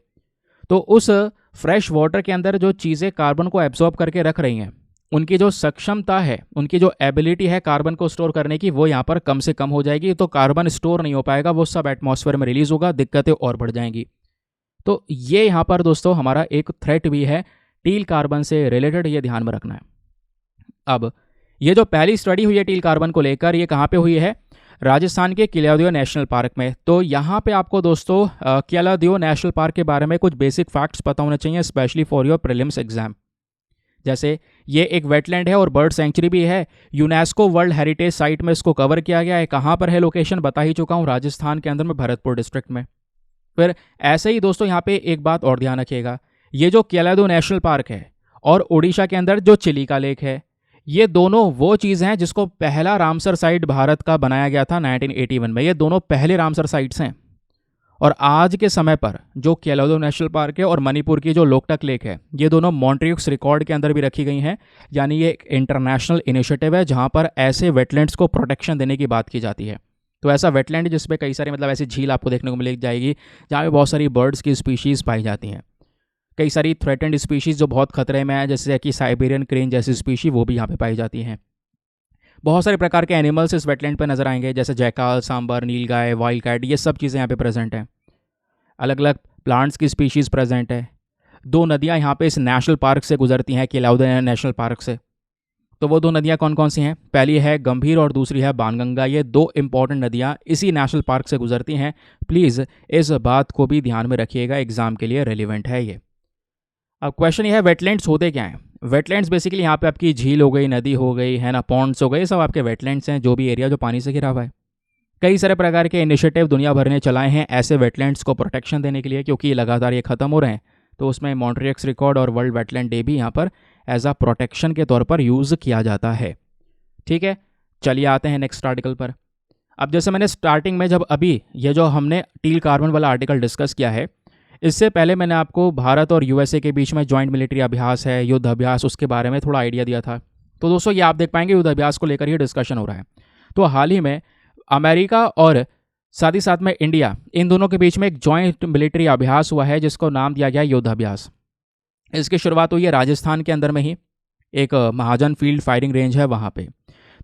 तो उस फ्रेश वाटर के अंदर जो चीज़ें कार्बन को एब्जॉर्ब करके रख रही हैं, उनकी जो सक्षमता है, उनकी जो एबिलिटी है कार्बन को स्टोर करने की, वो यहाँ पर कम से कम हो जाएगी। तो कार्बन स्टोर नहीं हो पाएगा, वो सब एटमॉस्फेयर में रिलीज होगा, दिक्कतें और बढ़ जाएंगी। तो ये यहाँ पर दोस्तों हमारा एक थ्रेट भी है टील कार्बन से रिलेटेड, ये ध्यान में रखना है। अब ये जो पहली स्टडी हुई है टील कार्बन को लेकर, ये कहाँ पे हुई है, राजस्थान के केलादियो नेशनल पार्क में। तो यहाँ पे आपको दोस्तों केलादियो नेशनल पार्क के बारे में कुछ बेसिक फैक्ट्स पता होने चाहिए, specially for your prelims exam. जैसे ये एक वेटलैंड है और बर्ड सेंचुरी भी है, यूनेस्को वर्ल्ड हेरिटेज साइट में इसको कवर किया गया है। कहाँ पर है लोकेशन बता ही चुका हूँ, राजस्थान के अंदर में भरतपुर डिस्ट्रिक्ट में। फिर ऐसे ही दोस्तों यहाँ पे एक बात और ध्यान रखिएगा, ये जो केलादियो नेशनल पार्क है और उड़ीसा के अंदर जो चिलिका लेक है, ये दोनों वो चीज़ हैं जिसको पहला रामसर साइट भारत का बनाया गया था 1981 में। ये दोनों पहले रामसर साइट्स हैं। और आज के समय पर जो केलादियो नेशनल पार्क है और मणिपुर की जो लोकटक लेक है, ये दोनों मॉन्ट्रियक्स रिकॉर्ड के अंदर भी रखी गई हैं। यानी ये एक इंटरनेशनल इनिशिएटिव है जहाँ पर ऐसे वेटलैंड्स को प्रोटेक्शन देने की बात की जाती है। तो ऐसा वेटलैंड जिसमें कई सारे मतलब ऐसी झील आपको देखने को मिल जाएगी जहाँ पे बहुत सारी बर्ड्स की स्पीशीज़ पाई जाती हैं, कई सारी थ्रेटेंड स्पीशीज़ जो बहुत खतरे में है, जैसे कि साइबेरियन क्रेन जैसी स्पीशी, वो भी यहाँ पे पाई जाती हैं। बहुत सारे प्रकार के एनिमल्स इस वेटलैंड पे नजर आएंगे, जैसे जैकाल, सांबर, नीलगाय, वाइल्ड कैट, ये सब चीज़ें यहाँ पे प्रेजेंट हैं। अलग अलग प्लांट्स की स्पीशीज़ प्रेजेंट है। 2 नदियाँ यहाँ पे इस नेशनल पार्क से गुजरती हैं, केलादियो नेशनल पार्क से। तो वो 2 नदियाँ कौन कौन सी हैं, पहली है गंभीर और दूसरी है बाणगंगा। ये 2 इंपॉर्टेंट नदियाँ इसी नेशनल पार्क से गुजरती हैं। प्लीज़ इस बात को भी ध्यान में रखिएगा, एग्जाम के लिए रेलिवेंट है ये। अब क्वेश्चन ये है, वेटलैंड्स होते क्या हैं। वेटलैंड्स बेसिकली यहाँ पे आपकी झील हो गई, नदी हो गई, है ना, पॉन्ड्स हो गए, सब आपके वेटलैंड्स हैं, जो भी एरिया जो पानी से घिरा हुआ है। कई सारे प्रकार के इनिशिएटिव दुनिया भर ने चलाए हैं ऐसे वेटलैंड्स को प्रोटेक्शन देने के लिए, क्योंकि लगातार ये ख़त्म हो रहे हैं। तो उसमें मॉन्ट्रियक्स रिकॉर्ड और वर्ल्ड वेटलैंड डे भी यहाँ पर एज अ प्रोटेक्शन के तौर पर यूज़ किया जाता है। ठीक है, चलिए आते हैं नेक्स्ट आर्टिकल पर। अब जैसे मैंने स्टार्टिंग में जब अभी ये जो हमने टील कार्बन वाला आर्टिकल डिस्कस किया है, इससे पहले मैंने आपको भारत और यूएसए के बीच में जॉइंट मिलिट्री अभ्यास है, युद्ध अभ्यास, उसके बारे में थोड़ा आइडिया दिया था। तो दोस्तों ये आप देख पाएंगे युद्ध अभ्यास को लेकर ही डिस्कशन हो रहा है। तो हाल ही में अमेरिका और साथ ही साथ में इंडिया, इन दोनों के बीच में एक जॉइंट मिलिट्री अभ्यास हुआ है जिसको नाम दिया गया युद्ध अभ्यास। इसकी शुरुआत हुई है राजस्थान के अंदर में ही, एक महाजन फील्ड फायरिंग रेंज है वहाँ पे।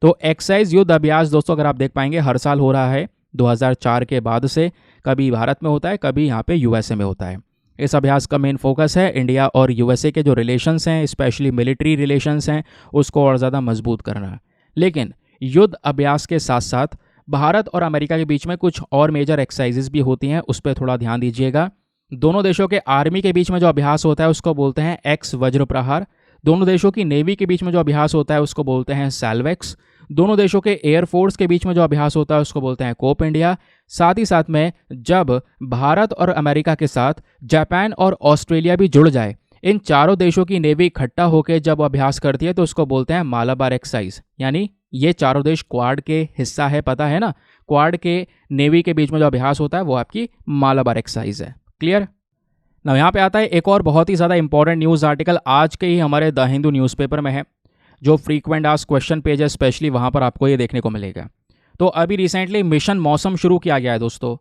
तो एक्साइज युद्ध अभ्यास दोस्तों अगर आप देख पाएंगे हर साल हो रहा है 2004 के बाद से। कभी भारत में होता है, कभी यहाँ पे यूएसए में होता है। इस अभ्यास का मेन फोकस है इंडिया और यूएसए के जो रिलेशंस हैं, स्पेशली मिलिट्री रिलेशंस हैं, उसको और ज़्यादा मजबूत करना। लेकिन युद्ध अभ्यास के साथ साथ भारत और अमेरिका के बीच में कुछ और मेजर एक्सरसाइजेज भी होती हैं, उस पर थोड़ा ध्यान दीजिएगा। दोनों देशों के आर्मी के बीच में जो अभ्यास होता है उसको बोलते हैं एक्स वज्र प्रहार। दोनों देशों की नेवी के बीच में जो अभ्यास होता है उसको बोलते हैं सैल्वेक्स। दोनों देशों के एयरफोर्स के बीच में जो अभ्यास होता है उसको बोलते हैं कोप इंडिया। साथ ही साथ में जब भारत और अमेरिका के साथ जापान और ऑस्ट्रेलिया भी जुड़ जाए, इन चारों देशों की नेवी इकट्ठा होकर जब अभ्यास करती है तो उसको बोलते हैं मालाबार एक्सरसाइज। यानी ये चारों देश क्वाड के हिस्सा है, पता है ना, क्वाड के नेवी के बीच में जो अभ्यास होता है वो आपकी मालाबार एक्सरसाइज है। क्लियर ना। यहाँ पे आता है एक और बहुत ही ज़्यादा इंपॉर्टेंट न्यूज़ आर्टिकल, आज के ही हमारे द हिंदू न्यूज़पेपर में है, जो फ्रीक्वेंट आस्क्ड क्वेश्चन पेज है, स्पेशली वहाँ पर आपको ये देखने को मिलेगा। तो अभी रिसेंटली मिशन मौसम शुरू किया गया है दोस्तों।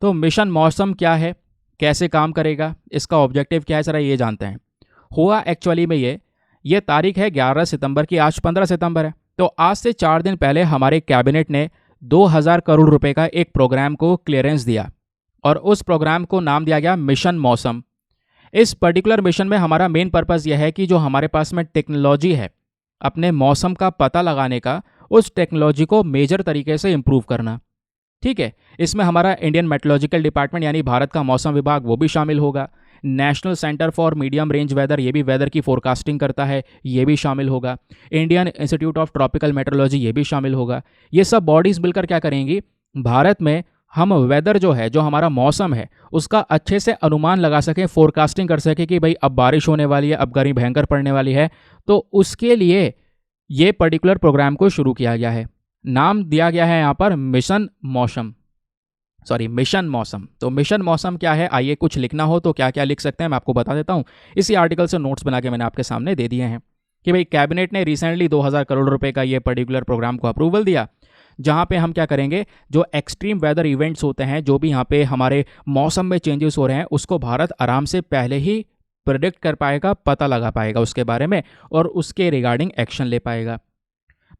तो मिशन मौसम क्या है, कैसे काम करेगा, इसका ऑब्जेक्टिव क्या है, ज़रा ये जानते हैं। हुआ एक्चुअली में ये तारीख है 11 सितंबर की, आज 15 सितंबर है। तो आज से 4 दिन पहले हमारे कैबिनेट ने 2000 करोड़ रुपए का एक प्रोग्राम को क्लियरेंस दिया और उस प्रोग्राम को नाम दिया गया मिशन मौसम। इस पर्टिकुलर मिशन में हमारा मेन पर्पस यह है कि जो हमारे पास में टेक्नोलॉजी है अपने मौसम का पता लगाने का, उस टेक्नोलॉजी को मेजर तरीके से इम्प्रूव करना। ठीक है, इसमें हमारा इंडियन मेट्रोलॉजिकल डिपार्टमेंट यानी भारत का मौसम विभाग वो भी शामिल होगा। National centre for medium range weather, ये भी वेदर की फोरकास्टिंग करता है, ये भी शामिल होगा। Indian institute of tropical metrology, ये भी शामिल होगा। ये सब बॉडीज़ मिलकर क्या करेंगी, भारत में हम वेदर जो है, जो हमारा मौसम है, उसका अच्छे से अनुमान लगा सकें, फोरकास्टिंग कर सकें कि भाई अब बारिश होने वाली है, अब गर्मी भयंकर पड़ने वाली है। तो उसके लिए ये पर्टिकुलर प्रोग्राम को शुरू किया गया है। नाम दिया गया है यहाँ पर मिशन मौसम, मिशन मौसम। तो मिशन मौसम क्या है, आइए कुछ लिखना हो तो क्या क्या लिख सकते हैं मैं आपको बता देता हूँ। इसी आर्टिकल से नोट्स बना के मैंने आपके सामने दे दिए हैं कि भाई कैबिनेट ने रिसेंटली 2000 करोड़ रुपए का ये पर्टिकुलर प्रोग्राम को अप्रूवल दिया, जहाँ पे हम क्या करेंगे, जो एक्सट्रीम वेदर इवेंट्स होते हैं, जो भी यहाँ पे हमारे मौसम में चेंजेस हो रहे हैं, उसको भारत आराम से पहले ही प्रेडिक्ट कर पाएगा, पता लगा पाएगा उसके बारे में और उसके रिगार्डिंग एक्शन ले पाएगा।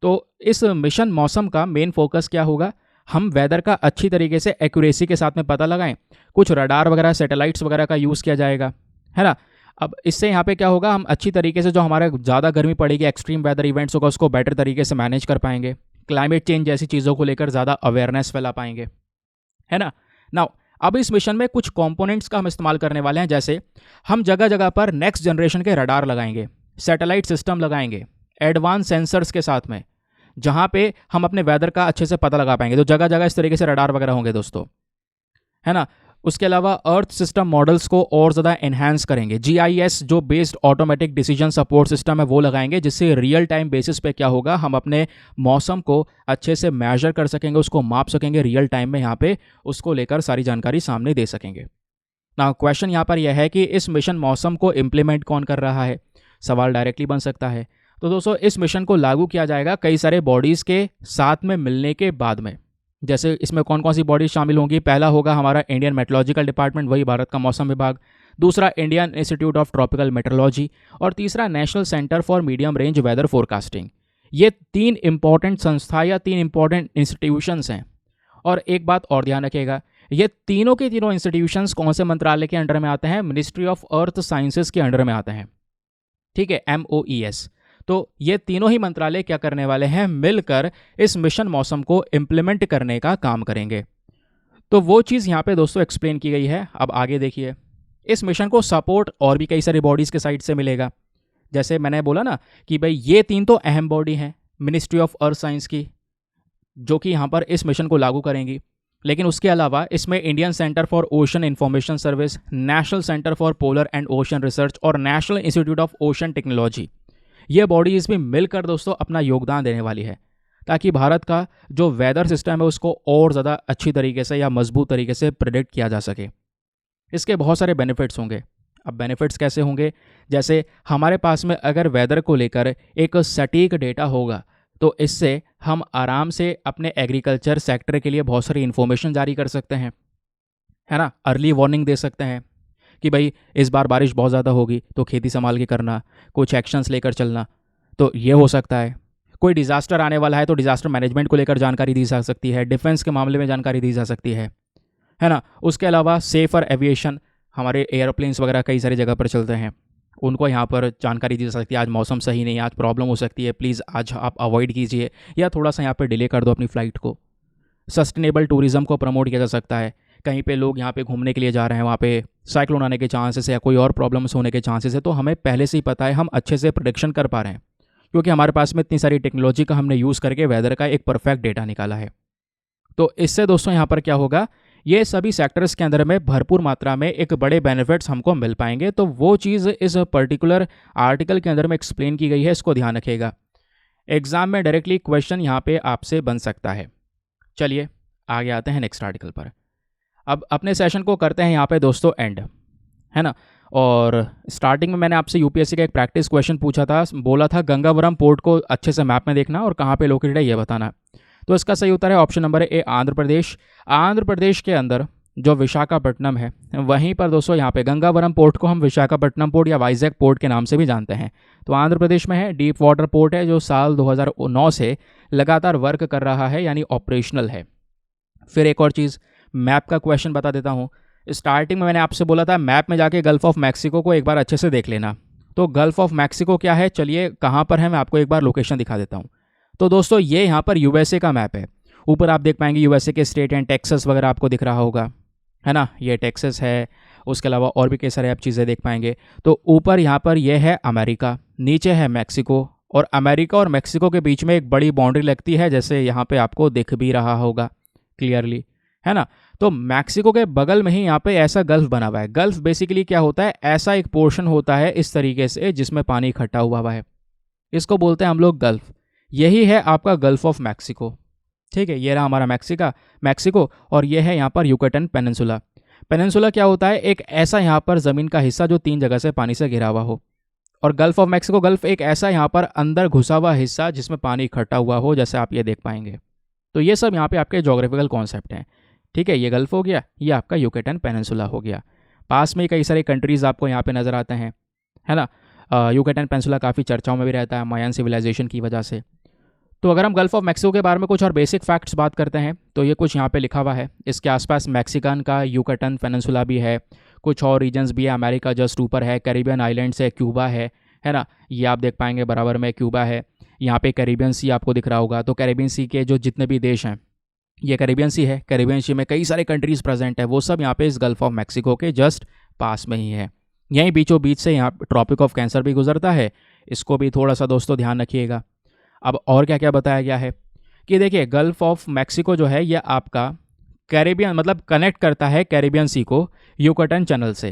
तो इस मिशन मौसम का मेन फोकस क्या होगा, हम वेदर का अच्छी तरीके से एक्यूरेसी के साथ में पता लगाएं। कुछ रडार वगैरह, सैटेलाइट्स वगैरह का यूज़ किया जाएगा, है ना। अब इससे यहाँ पे क्या होगा, हम अच्छी तरीके से जो हमारे ज़्यादा गर्मी पड़ेगी, एक्सट्रीम वेदर इवेंट्स होगा, उसको बेटर तरीके से मैनेज कर पाएंगे। क्लाइमेट चेंज जैसी चीज़ों को लेकर ज़्यादा अवेयरनेस फैला पाएंगे, है ना। नाउ अब इस मिशन में कुछ कंपोनेंट्स का हम इस्तेमाल करने वाले हैं, जैसे हम जगह जगह पर नेक्स्ट जनरेशन के रडार लगाएंगे, सैटेलाइट सिस्टम लगाएंगे एडवांस सेंसर्स के साथ में, जहाँ पे हम अपने वेदर का अच्छे से पता लगा पाएंगे। तो जगह जगह इस तरीके से रडार वगैरह होंगे दोस्तों, है ना। उसके अलावा अर्थ सिस्टम मॉडल्स को और ज़्यादा एनहांस करेंगे। GIS जो based automatic decision support system है वो लगाएंगे, जिससे रियल टाइम बेसिस पे क्या होगा, हम अपने मौसम को अच्छे से मेजर कर सकेंगे, उसको माप सकेंगे, रियल टाइम में यहाँ पे उसको लेकर सारी जानकारी सामने दे सकेंगे। ना क्वेश्चन यहाँ पर यह है कि इस मिशन मौसम को इम्प्लीमेंट कौन कर रहा है, सवाल डायरेक्टली बन सकता है। तो दोस्तों इस मिशन को लागू किया जाएगा कई सारे बॉडीज़ के साथ में मिलने के बाद में। जैसे इसमें कौन कौन सी बॉडीज शामिल होंगी, पहला होगा हमारा इंडियन मेट्रोलॉजिकल डिपार्टमेंट, वही भारत का मौसम विभाग। दूसरा Indian institute of tropical meteorology और तीसरा national centre for medium range weather forecasting. ये 3 इंपॉर्टेंट संस्था या 3 इंपॉर्टेंट इंस्टीट्यूशंस हैं। और एक बात और ध्यान रखिएगा, ये तीनों के तीनों इंस्टीट्यूशंस कौन से मंत्रालय के अंडर में आते हैं, मिनिस्ट्री ऑफ अर्थ साइंसेज के अंडर में आते हैं, ठीक है, MOES। तो ये तीनों ही मंत्रालय क्या करने वाले हैं, मिलकर इस मिशन मौसम को इम्प्लीमेंट करने का काम करेंगे। तो वो चीज़ यहाँ पे दोस्तों एक्सप्लेन की गई है। अब आगे देखिए, इस मिशन को सपोर्ट और भी कई सारी बॉडीज़ के साइड से मिलेगा। जैसे मैंने बोला ना कि भाई ये 3 तो अहम बॉडी हैं मिनिस्ट्री ऑफ अर्थ साइंस की, जो कि यहाँ पर इस मिशन को लागू करेंगी। लेकिन उसके अलावा इसमें Indian centre for ocean information service, national centre for polar and ocean research और national institute of ocean technology, ये बॉडीज भी मिलकर दोस्तों अपना योगदान देने वाली है, ताकि भारत का जो वेदर सिस्टम है उसको और ज़्यादा अच्छी तरीके से या मजबूत तरीके से प्रेडिक्ट किया जा सके। इसके बहुत सारे बेनिफिट्स होंगे। अब बेनिफिट्स कैसे होंगे, जैसे हमारे पास में अगर वेदर को लेकर एक सटीक डेटा होगा तो इससे हम आराम से अपने एग्रीकल्चर सेक्टर के लिए बहुत सारी इन्फॉर्मेशन जारी कर सकते हैं, है ना। अर्ली वार्निंग दे सकते हैं कि भाई इस बार बारिश बहुत ज़्यादा होगी तो खेती संभाल के करना, कुछ एक्शंस लेकर चलना। तो ये हो सकता है। कोई डिज़ास्टर आने वाला है तो डिज़ास्टर मैनेजमेंट को लेकर जानकारी दी जा सकती है, डिफेंस के मामले में जानकारी दी जा सकती है ना। उसके अलावा सेफर एविएशन, हमारे एयरप्लेन्स वगैरह कई सारी जगह पर चलते हैं, उनको यहाँ पर जानकारी दी जा सकती है, आज मौसम सही नहीं है, आज प्रॉब्लम हो सकती है, प्लीज़ आज आप अवॉइड कीजिए या थोड़ा सा यहाँ पर डिले कर दो अपनी फ़्लाइट को। सस्टेनेबल टूरिज़्म को प्रमोट किया जा सकता है। कहीं पे लोग यहाँ पे घूमने के लिए जा रहे हैं, वहाँ पे साइक्लोन आने के चांसेस है या कोई और प्रॉब्लम्स होने के चांसेस है, तो हमें पहले से ही पता है, हम अच्छे से प्रेडिक्शन कर पा रहे हैं, क्योंकि हमारे पास में इतनी सारी टेक्नोलॉजी का हमने यूज़ करके वेदर का एक परफेक्ट डेटा निकाला है। तो इससे दोस्तों यहाँ पर क्या होगा, ये सभी सेक्टर्स के अंदर में भरपूर मात्रा में एक बड़े बेनिफिट्स हमको मिल पाएंगे। तो वो चीज़ इस पर्टिकुलर आर्टिकल के अंदर में एक्सप्लेन की गई है, इसको ध्यान रखिएगा। एग्जाम में डायरेक्टली क्वेश्चन यहाँ पे आपसे बन सकता है। चलिए आगे आते हैं नेक्स्ट आर्टिकल पर। अब अपने सेशन को करते हैं यहाँ पे दोस्तों एंड, है ना। और स्टार्टिंग में मैंने आपसे यूपीएससी का एक प्रैक्टिस क्वेश्चन पूछा था, बोला था गंगावरम पोर्ट को अच्छे से मैप में देखना और कहाँ पे लोकेटेड है ये बताना। तो इसका सही उत्तर है ऑप्शन नंबर ए, आंध्र प्रदेश। आंध्र प्रदेश के अंदर जो विशाखापट्टनम है, वहीं पर दोस्तों यहाँ पे गंगावरम पोर्ट को हम विशाखापट्टनम पोर्ट या वाइजैक पोर्ट के नाम से भी जानते हैं, तो आंध्र प्रदेश में है। डीप वाटर पोर्ट है जो साल 2009 से लगातार वर्क कर रहा है, यानी ऑपरेशनल है। फिर एक और चीज़, मैप का क्वेश्चन बता देता हूँ। स्टार्टिंग में मैंने आपसे बोला था मैप में जाके गल्फ ऑफ मैक्सिको को एक बार अच्छे से देख लेना। तो गल्फ ऑफ मैक्सिको क्या है, चलिए कहाँ पर है, मैं आपको एक बार लोकेशन दिखा देता हूँ। तो दोस्तों ये यहाँ पर यूएसए का मैप है। ऊपर आप देख पाएंगे यूएसए के स्टेट एंड टेक्सास वगैरह आपको दिख रहा होगा, है ना। ये टेक्सास है उसके अलावा और भी कई सारे आप चीज़ें देख पाएंगे। तो ऊपर यहाँ पर यह है अमेरिका, नीचे है मैक्सिको, और अमेरिका और मैक्सिको के बीच में एक बड़ी बाउंड्री लगती है, जैसे यहाँ पे आपको दिख भी रहा होगा क्लियरली, है ना। तो मैक्सिको के बगल में ही यहाँ पे ऐसा गल्फ बना हुआ है। गल्फ बेसिकली क्या होता है, ऐसा एक पोर्शन होता है इस तरीके से जिसमें पानी इकट्ठा हुआ है, इसको बोलते हैं हम लोग गल्फ। यही है आपका गल्फ ऑफ मैक्सिको, ठीक है। ये रहा हमारा मैक्सिको, और ये है यहाँ पर युकाटन पेनिनसुला। पेनिनसुला क्या होता है, एक ऐसा यहाँ पर ज़मीन का हिस्सा जो 3 जगह से पानी से घिरा हुआ हो। और गल्फ ऑफ मैक्सिको, गल्फ एक ऐसा यहाँ पर अंदर घुसा हुआ हिस्सा जिसमें पानी इकट्ठा हुआ हो, जैसे आप ये देख पाएंगे। तो ये सब यहाँ पे आपके जोग्राफिकल कॉन्सेप्ट हैं, ठीक है। ये गल्फ हो गया, ये आपका युकाटन पेनिनसुला हो गया। पास में कई सारे कंट्रीज़ आपको यहाँ पे नज़र आते हैं, है ना। युकाटन पेनिनसुला काफ़ी चर्चाओं में भी रहता है मायान सिविलाइजेशन की वजह से। तो अगर हम गल्फ ऑफ मैक्सिको के बारे में कुछ और बेसिक फैक्ट्स बात करते हैं तो ये कुछ यहाँ पे लिखा हुआ है। इसके आसपास मैक्सिकन का युकाटन पेनिनसुला भी है, कुछ और रीजन्स भी है, अमेरिका जस्ट ऊपर है, कैरिबियन आइलैंड्स है, क्यूबा है ना। ये आप देख पाएंगे बराबर में क्यूबा है। यहाँ पे कैरिबियन सी आपको दिख रहा होगा। तो कैरिबियन सी के जो जितने भी देश हैं, ये कैरिबियन सी है। कैरिबियन सी में कई सारे कंट्रीज़ प्रेजेंट है, वो सब यहाँ पे इस गल्फ ऑफ मैक्सिको के जस्ट पास में ही है। यहीं बीचों बीच से यहाँ ट्रॉपिक ऑफ कैंसर भी गुजरता है, इसको भी थोड़ा सा दोस्तों ध्यान रखिएगा। अब और क्या क्या बताया गया है कि देखिए, गल्फ ऑफ मैक्सिको जो है ये आपका कैरिबियन मतलब कनेक्ट करता है कैरिबियन सी को युकाटन चैनल से,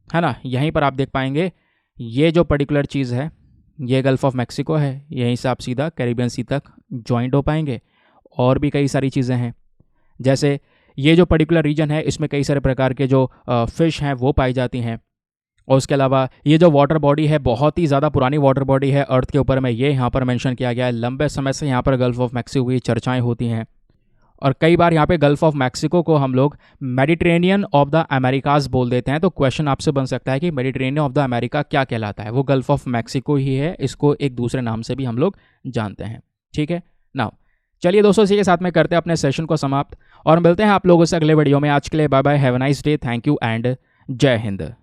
है ना। यहीं पर आप देख पाएंगे ये जो पर्टिकुलर चीज़ है ये गल्फ ऑफ मैक्सिको है, यहीं से आप सीधा कैरिबियन सी तक ज्वाइंट हो पाएंगे। और भी कई सारी चीज़ें हैं, जैसे ये जो पर्टिकुलर रीजन है इसमें कई सारे प्रकार के जो फिश हैं वो पाई जाती हैं। और उसके अलावा ये जो वाटर बॉडी है बहुत ही ज़्यादा पुरानी वाटर बॉडी है अर्थ के ऊपर में, ये यहाँ पर मेंशन किया गया है। लंबे समय से यहाँ पर गल्फ ऑफ मैक्सिको की चर्चाएं होती हैं, और कई बार यहाँ पे गल्फ ऑफ मैक्सिको को हम लोग मेडिटेरेनियन ऑफ द अमेरिकाज बोल देते हैं। तो क्वेश्चन आपसे बन सकता है कि मेडिटेरेनियन ऑफ द अमेरिका क्या कहलाता है। वो गल्फ ऑफ मैक्सिको ही है, इसको एक दूसरे नाम से भी हम लोग जानते हैं, ठीक है ना। चलिए दोस्तों, इसी के साथ में करते हैं अपने सेशन को समाप्त, और मिलते हैं आप लोगों से अगले वीडियो में। आज के लिए bye bye, have a nice day, thank you and जय हिंद।